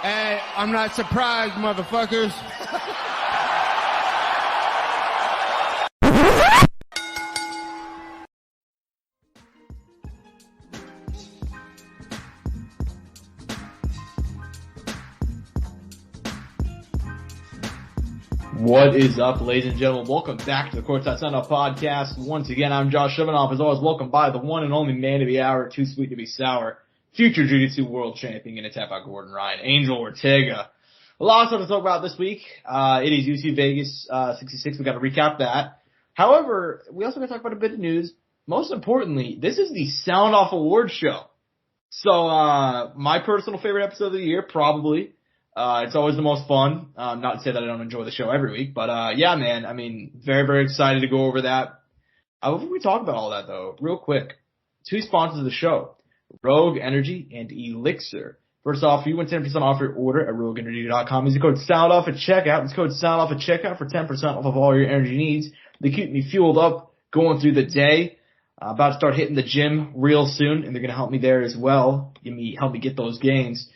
Hey, I'm not surprised, motherfuckers. What is up, ladies and gentlemen? Welcome back to the Courtside Soundoff podcast. Once again, I'm Josh Evanoff. As always, welcome by the one and only man of the hour, too sweet to be sour, future Jiu-Jitsu world champion, and tap out Gordon Ryan, Angel Ortega. A lot of stuff to talk about this week. It is UFC Vegas 66. We got to recap that. However, we also got to talk about a bit of news. Most importantly, this is the Soundoff Awards show. So, my personal favorite episode of the year, probably. It's always the most fun. Not to say that I don't enjoy the show every week, but yeah, man. I mean, very, very excited to go over that. Before we talk about all that, though, real quick, two sponsors of the show, Rogue Energy and ELYXR. First off, if you want 10% off your order at RogueEnergy.com, use the code SOUNDOFF at checkout. Use code SOUNDOFF at checkout for 10% off of all your energy needs. They keep me fueled up going through the day. About to start hitting the gym real soon, and they're going to help me there as well. Help me get those gains.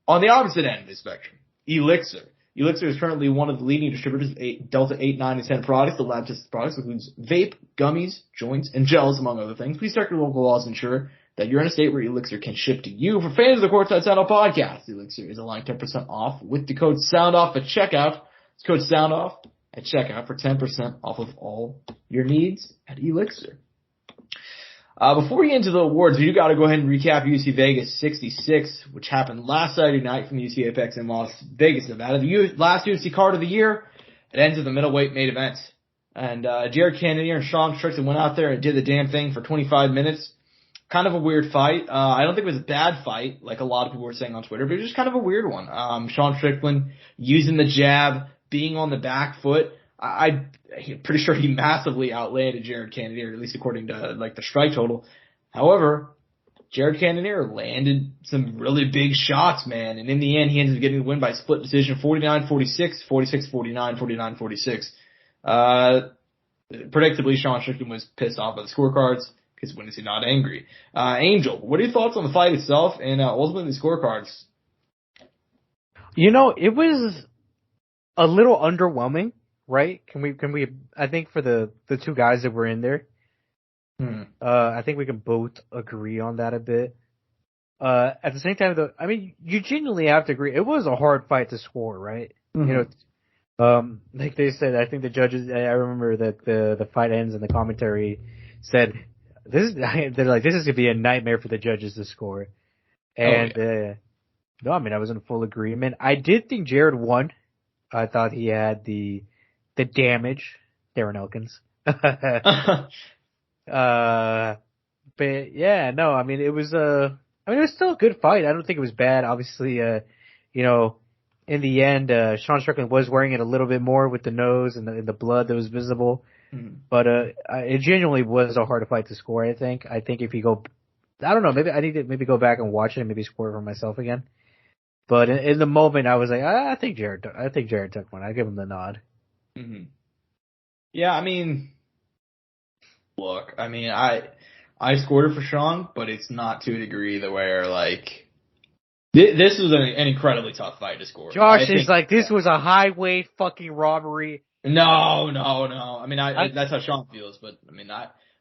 On the opposite end of the spectrum, ELYXR. ELYXR is currently one of the leading distributors of Delta 8, 9, and 10 products. The lab-tested products includes Vape, Gummies, joints, and gels, among other things. Please check your local laws and ensure that you're in a state where ELYXR can ship to you. For fans of the Courtside Soundoff podcast, ELYXR is allowing 10% off with the code SOUNDOFF at checkout. It's code SOUNDOFF at checkout for 10% off of all your needs at ELYXR. Before we get into the awards, we do got to go ahead and recap UFC Vegas 66, which happened last Saturday night from the UFC Apex in Las Vegas, Nevada. The last UFC card of the year. It ends with the middleweight main event. And Jared Cannonier and Sean Strickland went out there and did the damn thing for 25 minutes. Kind of a weird fight. I don't think it was a bad fight, like a lot of people were saying on Twitter, but it was just kind of a weird one. Sean Strickland using the jab, being on the back foot. I'm pretty sure he massively outlanded Jared Cannonier, at least according to like the strike total. However, Jared Cannonier landed some really big shots, man, and in the end, he ended up getting the win by split decision, 49-46, 46-49, 49-46. Predictably, Sean Strickland was pissed off by the scorecards because when is he not angry? Angel, what are your thoughts on the fight itself and ultimately the scorecards? You know, it was a little underwhelming. Right? Can we, I think for the two guys that were in there, I think we can both agree on that a bit. At the same time though, I mean, you genuinely have to agree, it was a hard fight to score, right? Mm-hmm. You know, like they said, I think the judges, I remember that the fight ends and the commentary said, they're like, this is gonna be a nightmare for the judges to score. And, no, I mean, I was in full agreement. I did think Jared won. I thought he had the damage, Darren Elkins. But yeah, no, I mean, it was still a good fight. I don't think it was bad. Obviously, you know, in the end, Sean Strickland was wearing it a little bit more with the nose and the blood that was visible. Mm-hmm. But, it genuinely was a harder fight to score, I think. I think if you go, I don't know, maybe I need to go back and watch it and maybe score it for myself again. But in the moment, I was like, I think Jared took one. I give him the nod. Mm-hmm. Yeah, I mean, look, I mean, I scored it for Sean, but it's not to a degree that where, like, this was an incredibly tough fight to score. Josh is like, this was a highway fucking robbery. No. I mean, that's how Sean feels, but I mean,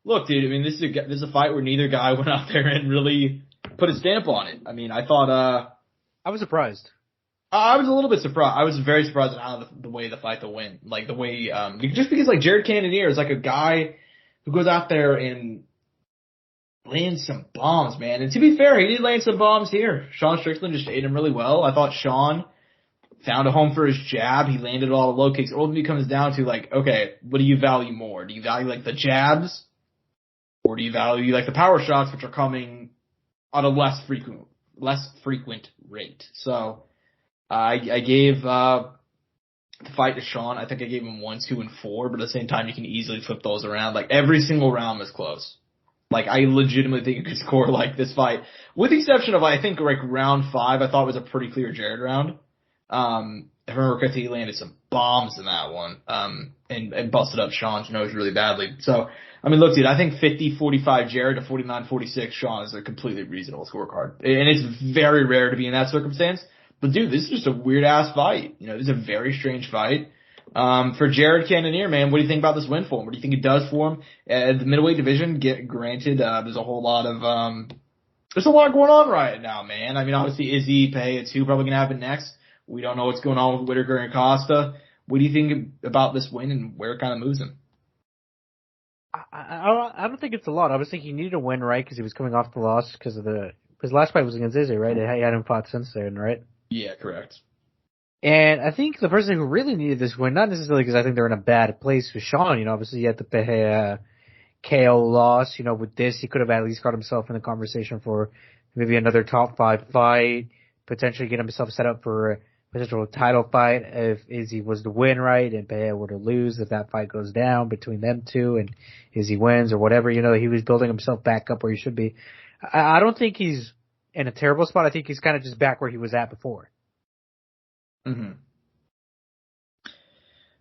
look, dude, I mean, this is a fight where neither guy went out there and really put a stamp on it. I mean, I thought, I was surprised. I was a little bit surprised. I was very surprised at how the way the fight to win. Like the way, just because like Jared Cannonier is like a guy who goes out there and lands some bombs, man. And to be fair, he did land some bombs here. Sean Strickland just ate him really well. I thought Sean found a home for his jab. He landed all the low kicks. It ultimately comes down to like, okay, what do you value more? Do you value like the jabs? Or do you value like the power shots, which are coming on a less frequent rate? So, I gave the fight to Sean. I think I gave him 1, 2, and 4, but at the same time, you can easily flip those around. Like, every single round was close. Like, I legitimately think you could score like this fight. With the exception of, I think, like, round 5, I thought was a pretty clear Jared round. If I remember correctly, he landed some bombs in that one, and busted up Sean's nose really badly. So, I mean, look, dude, I think 50-45 Jared to 49-46 Sean is a completely reasonable scorecard. And it's very rare to be in that circumstance. But dude, this is just a weird ass fight. You know, this is a very strange fight. For Jared Cannonier, man, what do you think about this win for him? What do you think it does for him? The middleweight division, granted, there's a whole lot of, there's a lot going on right now, man. I mean, obviously, Izzy, Pereira 2 probably going to happen next. We don't know what's going on with Whitaker and Costa. What do you think about this win and where it kind of moves him? I don't think it's a lot. Obviously, he needed a win, right? Because he was coming off the loss because his last fight was against Izzy, right? He hadn't fought since then, right? Yeah, correct. And I think the person who really needed this win, not necessarily because I think they're in a bad place, was Sean. You know, obviously he had the Pereira KO loss. You know, with this, he could have at least got himself in the conversation for maybe another top 5 fight, potentially get himself set up for a potential title fight if Izzy was to win, right, and Pereira were to lose, if that fight goes down between them two and Izzy wins or whatever. You know, he was building himself back up where he should be. I don't think he's in a terrible spot. I think he's kind of just back where he was at before. Mm-hmm.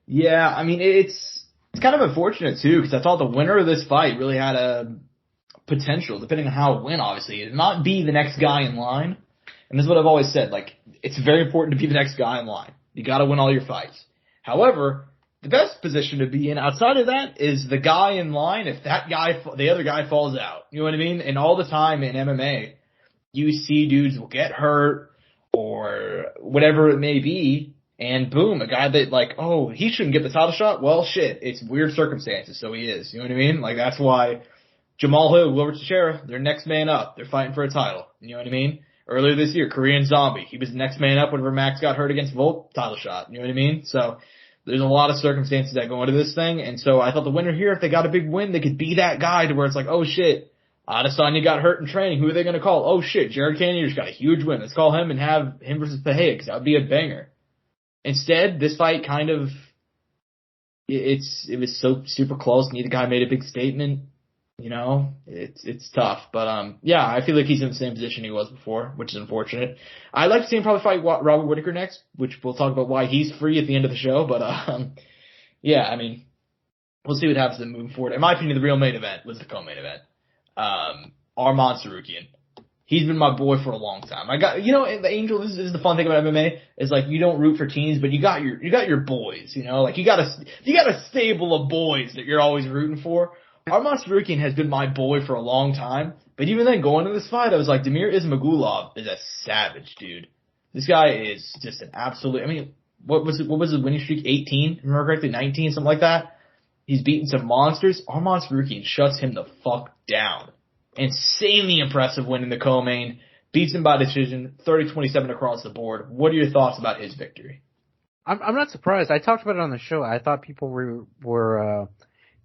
Yeah, I mean, it's kind of unfortunate, too, because I thought the winner of this fight really had a potential, depending on how it went, obviously, to not be the next guy in line. And this is what I've always said, like, it's very important to be the next guy in line. You gotta win all your fights. However, the best position to be in outside of that is the guy in line if the other guy falls out. You know what I mean? And all the time in MMA, you see dudes will get hurt or whatever it may be, and boom, a guy that like, oh, he shouldn't get the title shot. Well, shit, it's weird circumstances, so he is. You know what I mean? Like, that's why Jamal Hill, Wilbur Teixeira, they're next man up. They're fighting for a title. You know what I mean? Earlier this year, Korean Zombie, he was the next man up whenever Max got hurt against Volk, title shot. You know what I mean? So there's a lot of circumstances that go into this thing, and so I thought the winner here, if they got a big win, they could be that guy to where it's like, oh shit, Adesanya got hurt in training. Who are they going to call? Oh shit, Jared Cannonier's got a huge win. Let's call him and have him versus Pereira, because that would be a banger. Instead, this fight kind of, it was so super close. Neither guy made a big statement. You know, it's tough. But, yeah, I feel like he's in the same position he was before, which is unfortunate. I'd like to see him probably fight Robert Whitaker next, which we'll talk about why he's free at the end of the show. But, yeah, I mean, we'll see what happens then moving forward. In my opinion, the real main event was the co-main event. Arman Tsarukyan. He's been my boy for a long time. The Angel, this is the fun thing about MMA, is like you don't root for teams, but you got your boys, you know? Like you got a stable of boys that you're always rooting for. Arman Tsarukyan has been my boy for a long time, but even then going into this fight, I was like, Damir Ismagulov is a savage, dude. This guy is just an absolute, I mean, what was his winning streak? 18? If I remember correctly, 19, something like that. He's beaten some monsters. Arman Tsarukyan shuts him the fuck down. Insanely impressive win in the co-main. Beats him by decision, 30-27 across the board. What are your thoughts about his victory? I'm not surprised. I talked about it on the show. I thought people were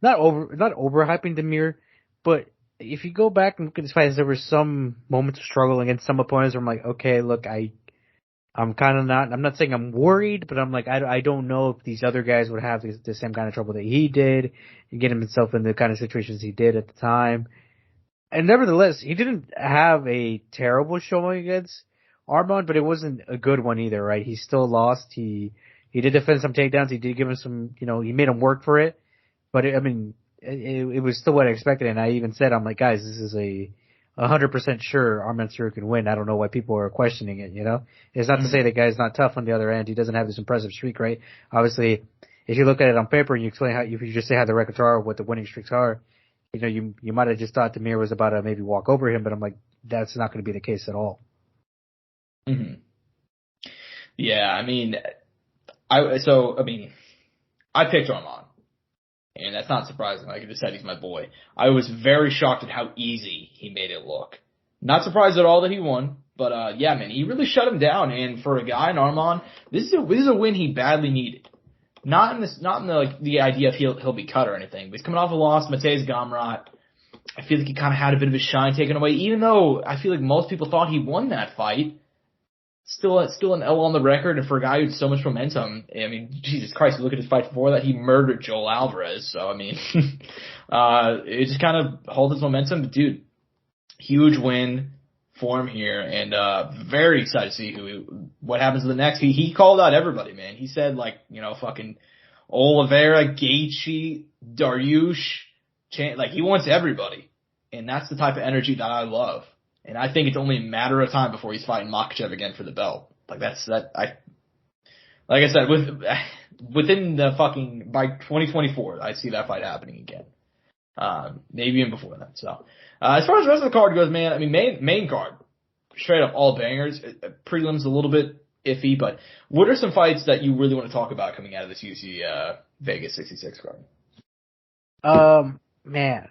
not overhyping Damir, but if you go back and look at his fights, there were some moments of struggle against some opponents where I'm like, okay, look, I'm kind of not, I'm not saying I'm worried, but I'm like, I don't know if these other guys would have the same kind of trouble that he did and get himself in the kind of situations he did at the time. And nevertheless, he didn't have a terrible showing against Arman, but it wasn't a good one either, right? He still lost. He did defend some takedowns. He did give him some, he made him work for it. But it was still what I expected. And I even said, I'm like, guys, this is a 100% sure Arman Tsarukyan can win. I don't know why people are questioning it, It's not to say the guy's not tough on the other end. He doesn't have this impressive streak, right? Obviously, if you look at it on paper and you explain if you just say how the records are, what the winning streaks are, you might have just thought Damir was about to maybe walk over him, but I'm like, that's not going to be the case at all. Mm-hmm. Yeah, I picked Arman. And that's not surprising. Like I just said, he's my boy. I was very shocked at how easy he made it look. Not surprised at all that he won. But, yeah, man, he really shut him down. And for a guy in Arman, this is a win he badly needed. Not in the idea of he'll be cut or anything. But he's coming off a loss, Matej Gamrot. I feel like he kind of had a bit of his shine taken away, even though I feel like most people thought he won that fight. Still an L on the record, and for a guy who had so much momentum, I mean, Jesus Christ, you look at his fight before that, he murdered Joel Alvarez, so I mean, it just kind of holds his momentum, but dude, huge win for him here, and very excited to see what happens to the next. He called out everybody, man. He said, fucking Oliveira, Gaethje, Dariush, he wants everybody, and that's the type of energy that I love. And I think it's only a matter of time before he's fighting Makhachev again for the belt. Like like I said, within the fucking, by 2024, I see that fight happening again. Maybe even before that. So, as far as the rest of the card goes, man, I mean, main card, straight up all bangers. Prelims a little bit iffy, but what are some fights that you really want to talk about coming out of this UFC, Vegas 66 card? Man.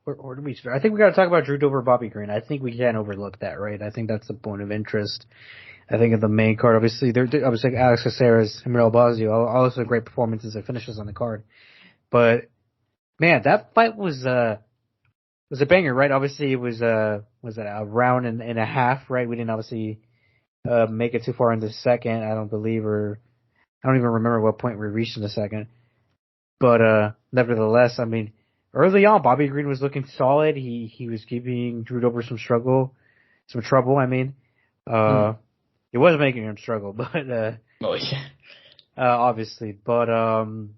Where do we start? I think we got to talk about Drew Dober, Bobby Green. I think we can't overlook that, right? I think that's the point of interest. I think of the main card, obviously, I was like Alex Caceres, Emir Albazi, also great performances and finishes on the card. But man, that fight was a banger, right? Obviously, it was a round and a half, right? We didn't obviously make it too far into the second, I don't believe, or I don't even remember what point we reached in the second. But nevertheless, I mean, early on, Bobby Green was looking solid. He was giving Drew Dober some trouble. I mean, it was making him struggle, but obviously, but Drew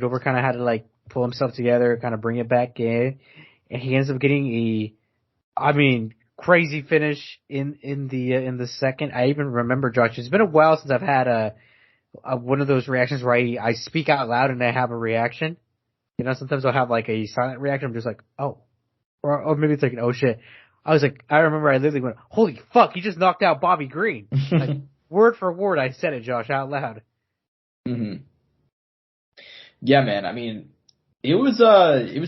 Dober kind of had to like pull himself together, kind of bring it back in, and he ends up getting crazy finish in the second. I even remember, Josh, it's been a while since I've had one of those reactions where I speak out loud and I have a reaction. You know, sometimes I'll have like a silent reaction. I'm just like, oh, or maybe it's like an oh shit. I remember I literally went, holy fuck, he just knocked out Bobby Green. Like, word for word, I said it, Josh, out loud. Mm-hmm. Yeah, man. I mean, it was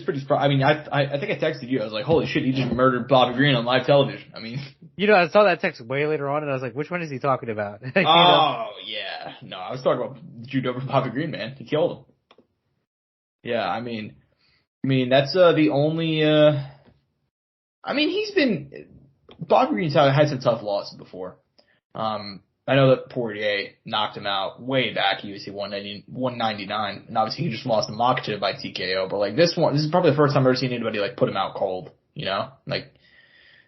pretty surprising. I mean, I think I texted you. I was like, holy shit, he just murdered Bobby Green on live television. I mean, I saw that text way later on, and I was like, which one is he talking about? Yeah. No, I was talking about Drew Dober, Bobby Green, man. He killed him. Yeah, I mean, that's the only. Bobby Green's had some tough losses before. I know that Poirier knocked him out way back, UFC 199, and obviously he just lost to Makhachev by TKO. But like this is probably the first time I've ever seen anybody like put him out cold. You know, like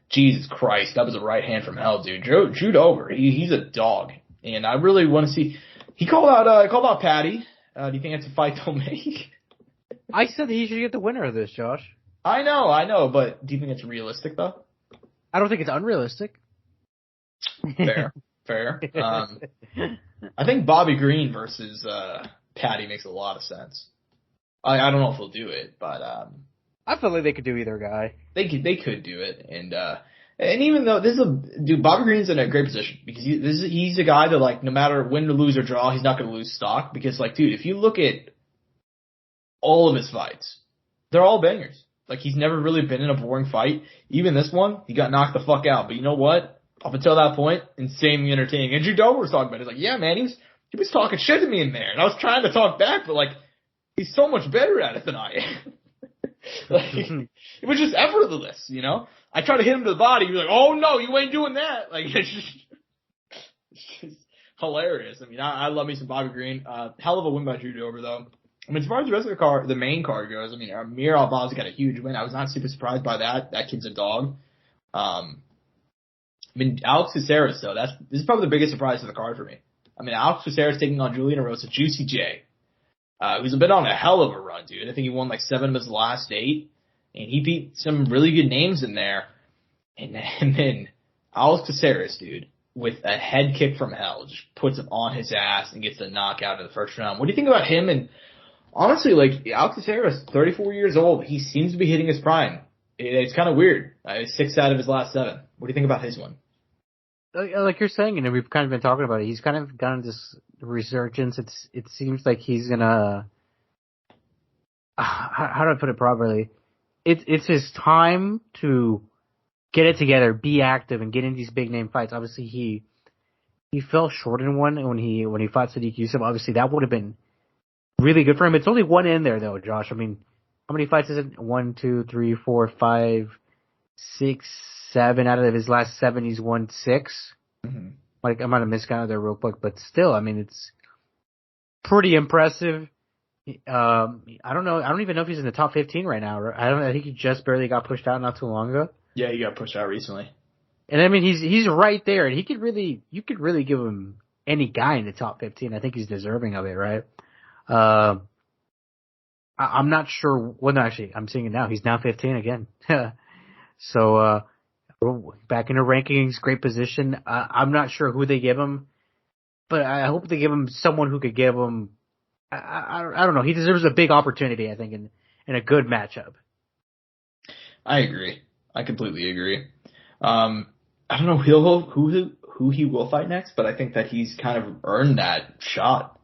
Jesus Christ, that was a right hand from hell, dude. Drew Dober, he's a dog, and I really want to see. He called out Patty. Do you think that's a fight they'll make? I said that he should get the winner of this, Josh. I know, but do you think it's realistic though? I don't think it's unrealistic. Fair. I think Bobby Green versus Patty makes a lot of sense. I don't know if they'll do it, but I feel like they could do either guy. They could do it, and even though Bobby Green's in a great position because he's a guy that like no matter win or lose or draw, he's not going to lose stock because like dude, if you look at all of his fights, they're all bangers. Like he's never really been in a boring fight. Even this one, he got knocked the fuck out. But you know what? Up until that point, insanely entertaining. And Drew Dober was talking about it. He's like, yeah, man, he was talking shit to me in there. And I was trying to talk back, but like, he's so much better at it than I am. Like, it was just effortless, you know? I tried to hit him to the body. He was like, oh no, you ain't doing that. Like, it's just hilarious. I mean, I love me some Bobby Green. Hell of a win by Drew Dober, though. I mean, as far as the rest of the card, the main card goes, I mean, Amir Albazi got a huge win. I was not super surprised by that. That kid's a dog. I mean, Alex Caceres, though, this is probably the biggest surprise of the card for me. I mean, Alex Caceres taking on Julian Erosa, Juicy J, who's been on a hell of a run, dude. I think he won like 7 of his last 8, and he beat some really good names in there. And then Alex Caceres, dude, with a head kick from hell, just puts him on his ass and gets the knockout in the first round. What do you think about him? And honestly, like, Alex Caceres, 34 years old, he seems to be hitting his prime. It's kind of weird. 6 out of his last 7. What do you think about his one? Like you're saying, and we've kind of been talking about it, he's kind of gotten this resurgence. It seems like he's gonna, how do I put it properly? It's his time to get it together, be active, and get in these big name fights. Obviously, he fell short in one when he fought Sadiq Yusuf. Obviously, that would have been really good for him. It's only one in there though, Josh. I mean, how many fights is it? 1, 2, 3, 4, 5, 6, 7 out of his last 7. He's won 6. Mm-hmm. Like I might have miscounted there real quick, but still, I mean, it's pretty impressive. I don't know. I don't even know if he's in the top 15 right now. I think he just barely got pushed out not too long ago. Yeah, he got pushed out recently. And I mean, he's right there, and you could really give him any guy in the top 15. I think he's deserving of it, right? I'm not sure. Well, no, actually, I'm seeing it now. He's now 15 again. So, back in the rankings, great position. I'm not sure who they give him, but I hope they give him someone who could give him. I don't know. He deserves a big opportunity, I think, in a good matchup. I agree. I completely agree. I don't know who he will fight next, but I think that he's kind of earned that shot.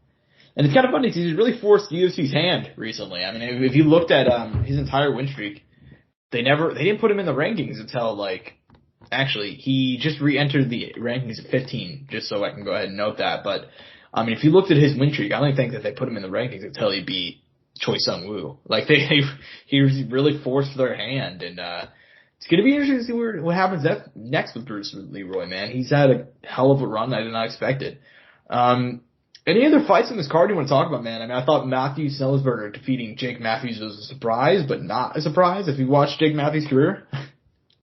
And it's kind of funny because he's really forced the UFC's hand recently. I mean, if you looked at his entire win streak, they didn't put him in the rankings until actually he just re-entered the rankings at 15, just so I can go ahead and note that. But I mean, if you looked at his win streak, I don't think that they put him in the rankings until he beat Choi Sung-woo. He was really forced their hand, and it's gonna be interesting to see what happens next with Bruce Leroy, man. He's had a hell of a run I did not expect it. Any other fights in this card you want to talk about, man? I mean, I thought Matthew Snellsberger defeating Jake Matthews was a surprise, but not a surprise if you watched Jake Matthews' career.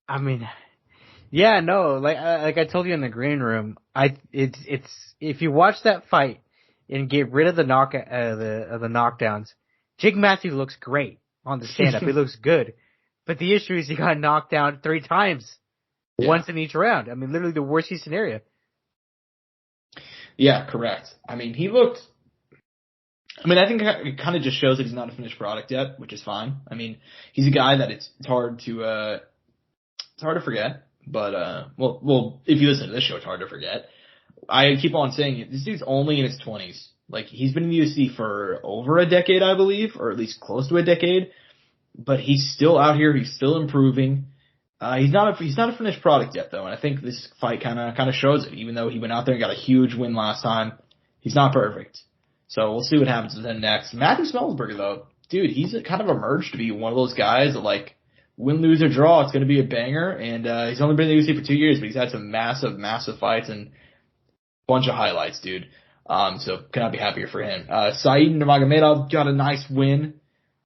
I mean, yeah, no, like I told you in the green room, it's if you watch that fight and get rid of the knockdowns, Jake Matthews looks great on the stand-up. He looks good. But the issue is he got knocked down 3 times, once in each round. I mean, literally the worst-case scenario. Yeah, correct. I mean, I think it kind of just shows that he's not a finished product yet, which is fine. I mean, he's a guy that it's hard to forget. But, well, if you listen to this show, it's hard to forget. I keep on saying it. This dude's only in his 20s. Like, he's been in the UFC for over a decade, I believe, or at least close to a decade. But he's still out here. He's still improving. He's not a finished product yet, though, and I think this fight kind of shows it. Even though he went out there and got a huge win last time, he's not perfect. So we'll see what happens with him next. Matthew Snellsberger, though, dude, he's kind of emerged to be one of those guys that, win, lose, or draw, it's going to be a banger. And he's only been in the UFC for 2 years, but he's had some massive, massive fights and a bunch of highlights, dude. So cannot be happier for him. Said Nurmagomedov got a nice win.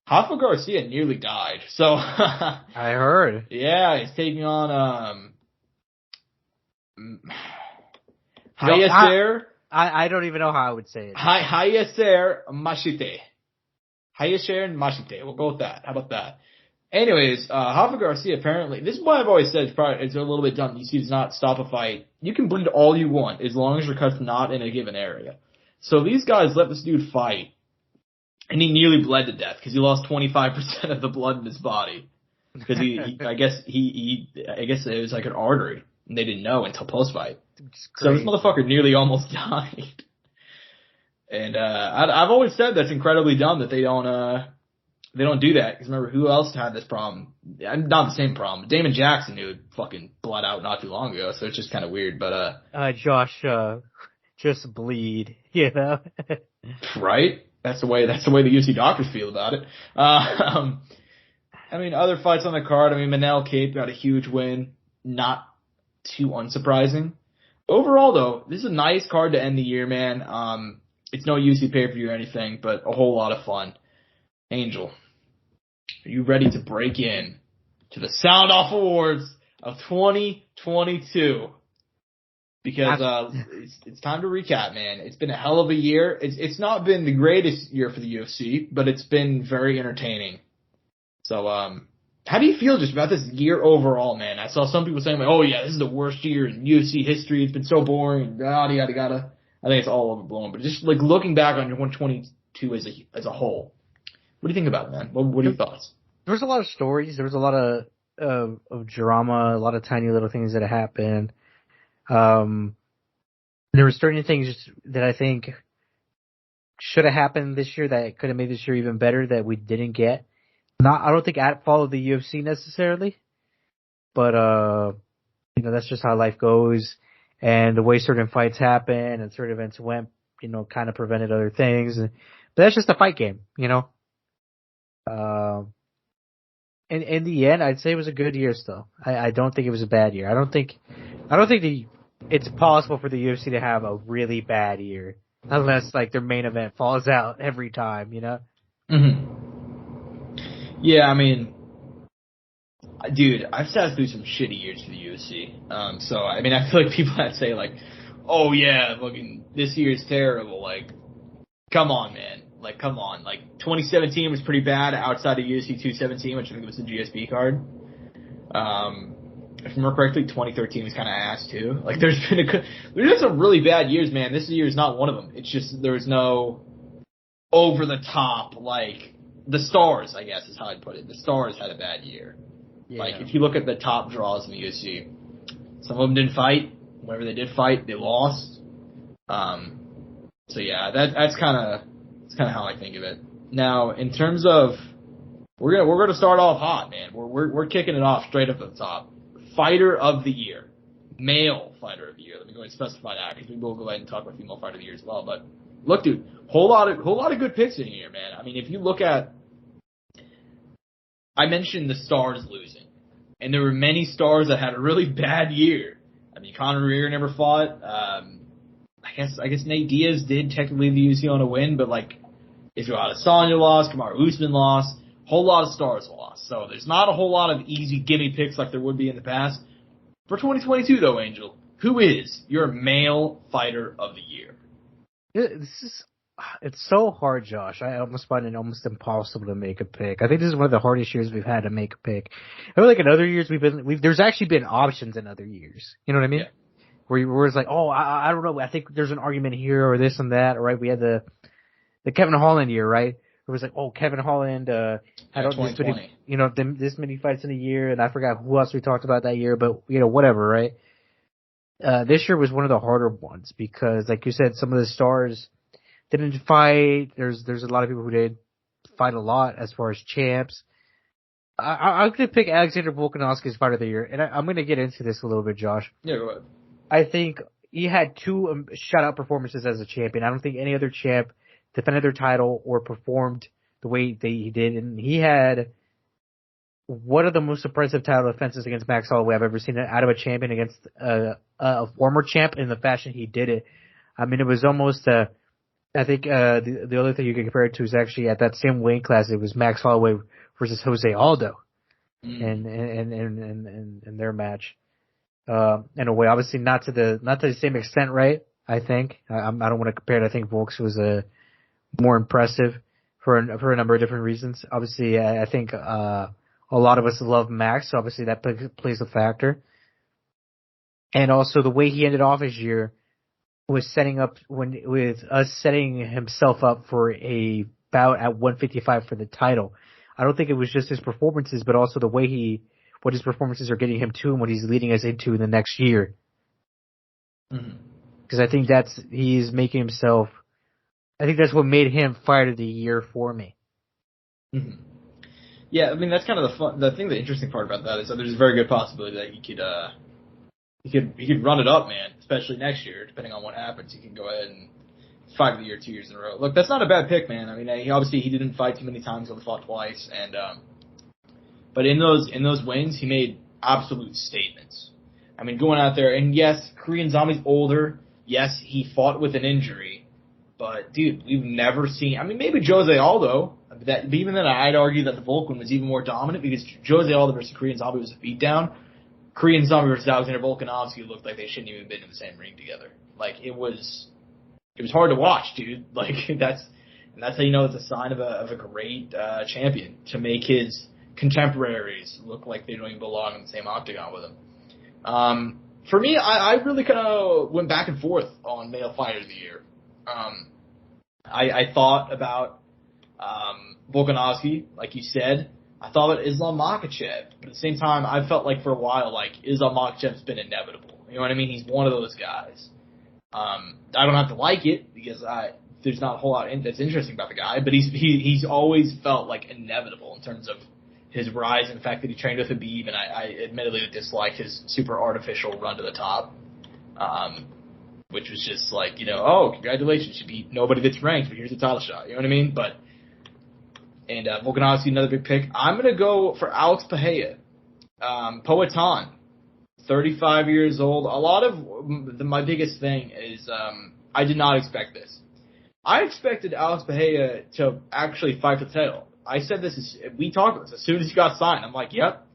Rafa Garcia nearly died. So I heard. Yeah, he's taking on ELYXR. I don't even know how I would say it. ELYXR Machite. ELYXR Machite. We'll go with that. How about that? Anyways, Rafa Garcia apparently, this is why I've always said it's a little bit dumb. You see, does not stop a fight. You can bleed all you want as long as your cut's not in a given area. So these guys let this dude fight. And he nearly bled to death because he lost 25% of the blood in his body. Because I guess it was like an artery, and they didn't know until post-fight. So this motherfucker nearly almost died. And I've always said that's incredibly dumb that they don't do that. Because remember, who else had this problem? Not the same problem. Damon Jackson, who fucking bled out not too long ago. So it's just kind of weird. But Josh, just bleed, you know? Right? That's the way the UFC doctors feel about it. I mean, other fights on the card. I mean, Manel Kape got a huge win. Not too unsurprising. Overall, though, this is a nice card to end the year, man. It's no UFC pay-per-view or anything, but a whole lot of fun. Angel, are you ready to break in to the Soundoff Awards of 2022? Because it's time to recap, man. It's been a hell of a year. It's not been the greatest year for the UFC, but it's been very entertaining. So, how do you feel just about this year overall, man? I saw some people saying, oh yeah, this is the worst year in UFC history. It's been so boring, yada yada yada. I think it's all overblown. But just looking back on your 2022 as a whole, what do you think about it, man? What are your thoughts? There was a lot of stories. There was a lot of drama, a lot of tiny little things that happened. There were certain things that I think should have happened this year that could have made this year even better that we didn't get. I don't think I followed the UFC necessarily, but that's just how life goes, and the way certain fights happen and certain events went, kind of prevented other things. But that's just a fight game, In the end, I'd say it was a good year still. I don't think it was a bad year. I don't think it's possible for the UFC to have a really bad year unless their main event falls out every time, Mm-hmm. Yeah, I mean, dude, I've sat through some shitty years for the UFC. So I mean, I feel like people that say oh yeah, fucking this year's terrible. Come on, man. Come on. 2017 was pretty bad outside of UFC 217, which I think was the GSP card. if I remember correctly, 2013 was kind of ass too. Like there's been some really bad years, man. This year is not one of them. It's just there was no over the top, like the Stars, I guess is how I'd put it. The Stars had a bad year. Yeah. Like if you look at the top draws in the UFC, some of them didn't fight. Whenever they did fight, they lost. So yeah, that's kind of how I think of it. Now, in terms of we're gonna start off hot, man. We're kicking it off straight up at the top. Fighter of the year, male fighter of the year. Let me go ahead and specify that because we will go ahead and talk about female fighter of the year as well. But look, dude, whole lot of good picks in here, man. I mean, if you look at, I mentioned the Stars losing, and there were many Stars that had a really bad year. I mean, Conor McGregor never fought. I guess Nate Diaz did technically lead the UFC on a win, but like, Israel Adesanya lost, Kamaru Usman lost, whole lot of Stars lost. So there's not a whole lot of easy gimme picks like there would be in the past. For 2022 though, Angel, who is your male fighter of the year? It's so hard, Josh. I almost find it almost impossible to make a pick. I think this is one of the hardest years we've had to make a pick. I feel like in other years there's actually been options in other years. You know what I mean? Yeah. Where it's like, oh, I don't know. I think there's an argument here or this and that, right? We had the Kevin Holland year, right? It was like, oh, Kevin Holland had this many fights in a year, and I forgot who else we talked about that year, but whatever, right? This year was one of the harder ones because, like you said, some of the Stars didn't fight. There's a lot of people who did fight a lot as far as champs. I'm going to pick Alexander Volkanovski's fighter of the year, and I'm going to get into this a little bit, Josh. Yeah, go ahead. I think he had two shutout performances as a champion. I don't think any other champ defended their title or performed the way he did. And he had one of the most impressive title defenses against Max Holloway I've ever seen out of a champion against a former champ in the fashion he did it. I mean, it was almost I think the other thing you can compare it to is actually at that same weight class, it was Max Holloway versus Jose Aldo in their match. In a way, obviously not to the same extent, right? I think I don't want to compare it. I think Volks was more impressive for a number of different reasons. Obviously, I think a lot of us love Max, so obviously that plays a factor. And also the way he ended off his year was setting himself up for a bout at 155 for the title. I don't think it was just his performances, but also the way what his performances are getting him to and what he's leading us into in the next year. Because I think he's making himself, I think that's what made him fighter of the year for me. Mm-hmm. Yeah, I mean, that's kind of the interesting part about that is that there's a very good possibility that he could run it up, man, especially next year, depending on what happens. He can go ahead and fight of the year 2 years in a row. Look, that's not a bad pick, man. I mean, he didn't fight too many times, only fought twice, and but in those wins, he made absolute statements. I mean, going out there, and yes, Korean Zombie's older. Yes, he fought with an injury. But, dude, we've never seen, I mean, maybe Jose Aldo, but even then I'd argue that the Volkan was even more dominant because Jose Aldo versus Korean Zombie was a beatdown. Korean Zombie versus Alexander Volkanovski looked like they shouldn't even been in the same ring together. Like, it was hard to watch, dude. Like, that's how you know it's a sign of a great champion, to make his contemporaries look like they don't even belong in the same octagon with him. For me, I really kind of went back and forth on male fighter of the year. I thought about Volkanovski, like you said. I thought about Islam Makhachev, but at the same time, I felt like for a while, like Islam Makhachev's been inevitable. You know what I mean? He's one of those guys. I don't have to like it because there's not a whole lot that's interesting about the guy, but he's always felt like inevitable in terms of his rise and the fact that he trained with Habib, and I admittedly dislike his super artificial run to the top, which was just like, oh, congratulations, you beat nobody that's ranked, but here's a title shot. You know what I mean? And Volkanovski, another big pick. I'm going to go for Alex Pereira. Poatan, 35 years old. A lot of my biggest thing is I did not expect this. I expected Alex Pereira to actually fight for the title. I said this, we talked about this as soon as he got signed. I'm like, yep,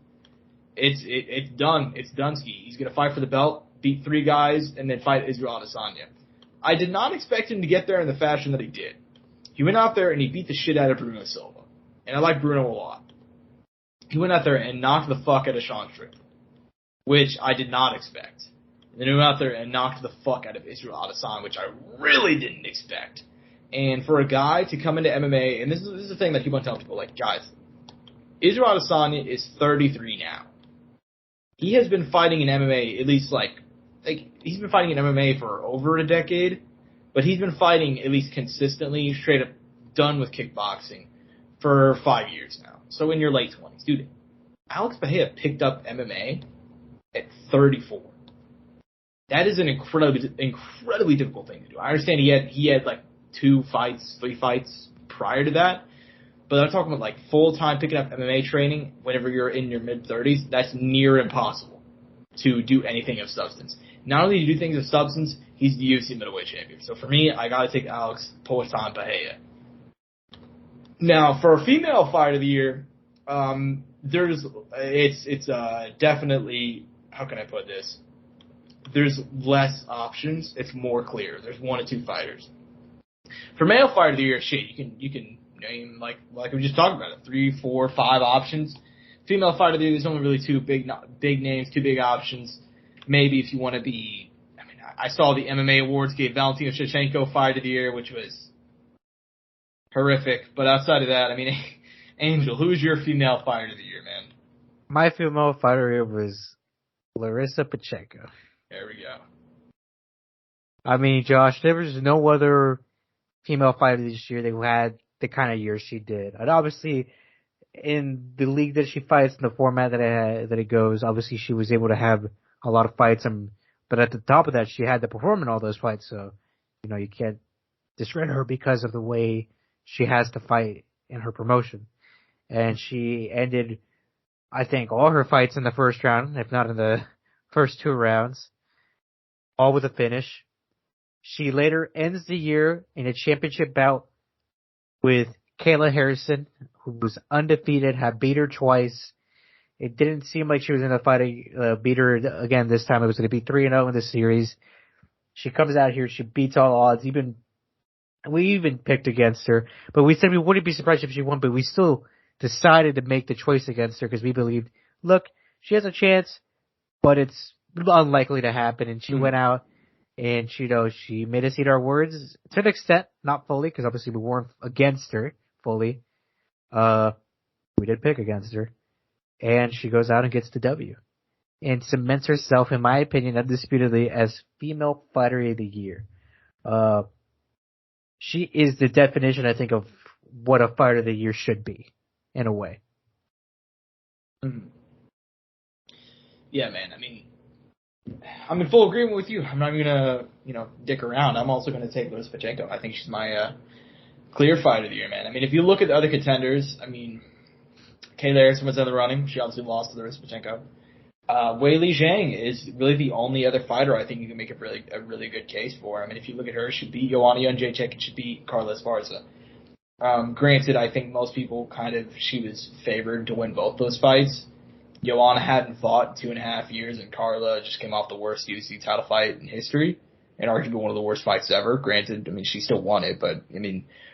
it's done. It's Dunsky. He's going to fight for the belt, beat 3 guys, and then fight Israel Adesanya. I did not expect him to get there in the fashion that he did. He went out there and he beat the shit out of Bruno Silva. And I like Bruno a lot. He went out there and knocked the fuck out of Sean Strickland. which I did not expect. And then he went out there and knocked the fuck out of Israel Adesanya, which I really didn't expect. And for a guy to come into MMA, and this is the thing that people tell people, like, guys, Israel Adesanya is 33 now. He has been fighting in MMA at least like he's been fighting in MMA for over a decade, but he's been fighting at least consistently, straight up done with kickboxing for 5 years now. So in your late 20s, dude, Alex Bahia picked up MMA at 34. That is an incredibly difficult thing to do. I understand he had like 3 fights prior to that, but I'm talking about like full-time picking up MMA training whenever you're in your mid-30s. That's near impossible to do anything of substance. Not only do you do things of substance, he's the UFC middleweight champion. So for me, I gotta take Alex Poatan Bahia. Now, for a female fight of the year, it's definitely, how can I put this? There's less options. It's more clear. There's 1 or 2 fighters. For male fight of the year, shit, you can name like we just talked about it, 3, 4, 5 options. Female fight of the year, there's only really 2 big names, 2 big options. Maybe if you want to be, I saw the MMA awards gave Valentina Shevchenko fight of the year, which was horrific. But outside of that, Angel, who's your female fighter of the year, man? My female fighter here was Larissa Pacheco. There we go. Josh, there was no other female fighter this year that had the kind of year she did. And obviously, in the league that she fights, in the format that it goes, obviously she was able to have a lot of fights. But at the top of that, she had to perform in all those fights. So, you can't discredit her because of the way she has to fight in her promotion. And she ended, I think, all her fights in the first round, if not in the first 2 rounds, all with a finish. She later ends the year in a championship bout with Kayla Harrison, who was undefeated, had beat her twice. It didn't seem like she was going to fight beat her again this time. It was going to be 3-0 in the series. She comes out here, she beats all odds. We even picked against her, but we said we wouldn't be surprised if she won, but we still decided to make the choice against her because we believed, look, she has a chance, but it's unlikely to happen. And she went out and she made us eat our words to an extent, not fully, because obviously we weren't against her fully. We did pick against her. And she goes out and gets the W. And cements herself, in my opinion, undisputedly as female fighter of the year. She is the definition, I think, of what a fighter of the year should be, in a way. Mm-hmm. Yeah, man. I'm in full agreement with you. I'm not even gonna, dick around. I'm also gonna take Larissa Pacheco. I think she's my clear fighter of the year, man. If you look at the other contenders, Kayla Harrison was in the running. She obviously lost to Larissa Pacheco. Weili Zhang is really the only other fighter I think you can make a really good case for. if you look at her, she beat Joanna Jędrzejczyk and she beat Carla Esparza. Granted, I think most people she was favored to win both those fights. Joanna hadn't fought 2.5 years, and Carla just came off the worst UFC title fight in history, and arguably one of the worst fights ever. Granted, she still won it, but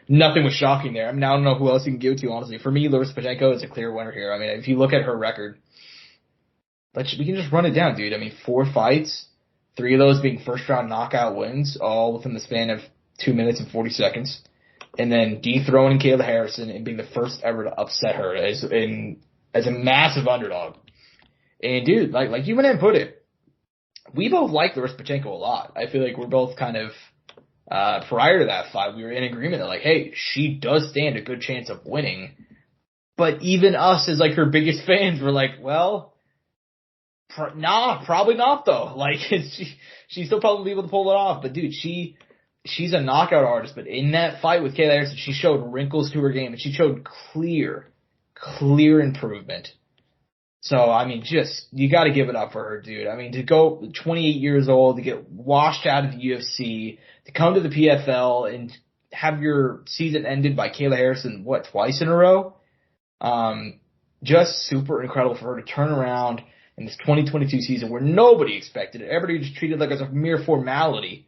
nothing was shocking there. I don't know who else you can give it to, honestly. For me, Larissa Pacheco is a clear winner here. If you look at her record, we can just run it down, dude. 4 fights, 3 of those being first-round knockout wins, all within the span of 2 minutes and 40 seconds. And then dethroning Kayla Harrison and being the first ever to upset her as a massive underdog. And, dude, like you went ahead and put it, we both like Larissa Pacheco a lot. I feel like we're both prior to that fight, we were in agreement that, hey, she does stand a good chance of winning. But even us as, her biggest fans were like, well, nah, probably not, though. She's still probably able to pull it off. But, dude, she's a knockout artist. But in that fight with Kayla Harrison, she showed wrinkles to her game, and she showed clear improvement. So, you gotta give it up for her, dude. To go 28 years old, to get washed out of the UFC, to come to the PFL and have your season ended by Kayla Harrison, twice in a row? Just super incredible for her to turn around in this 2022 season where nobody expected it. Everybody just treated it like as a mere formality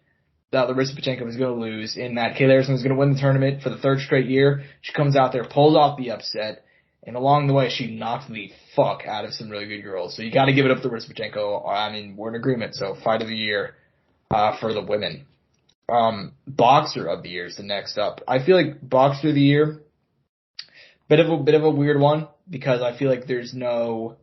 that Larissa Pacheco was going to lose, and that Kayla Harrison was going to win the tournament for the 3rd straight year. She comes out there, pulls off the upset, And along the way, she knocked the fuck out of some really good girls. So you got to give it up to Rizpachenko. I mean, we're in agreement. So fight of the year for the women. Boxer of the year is the next up. I feel like boxer of the year, bit of a weird one because I feel like there's no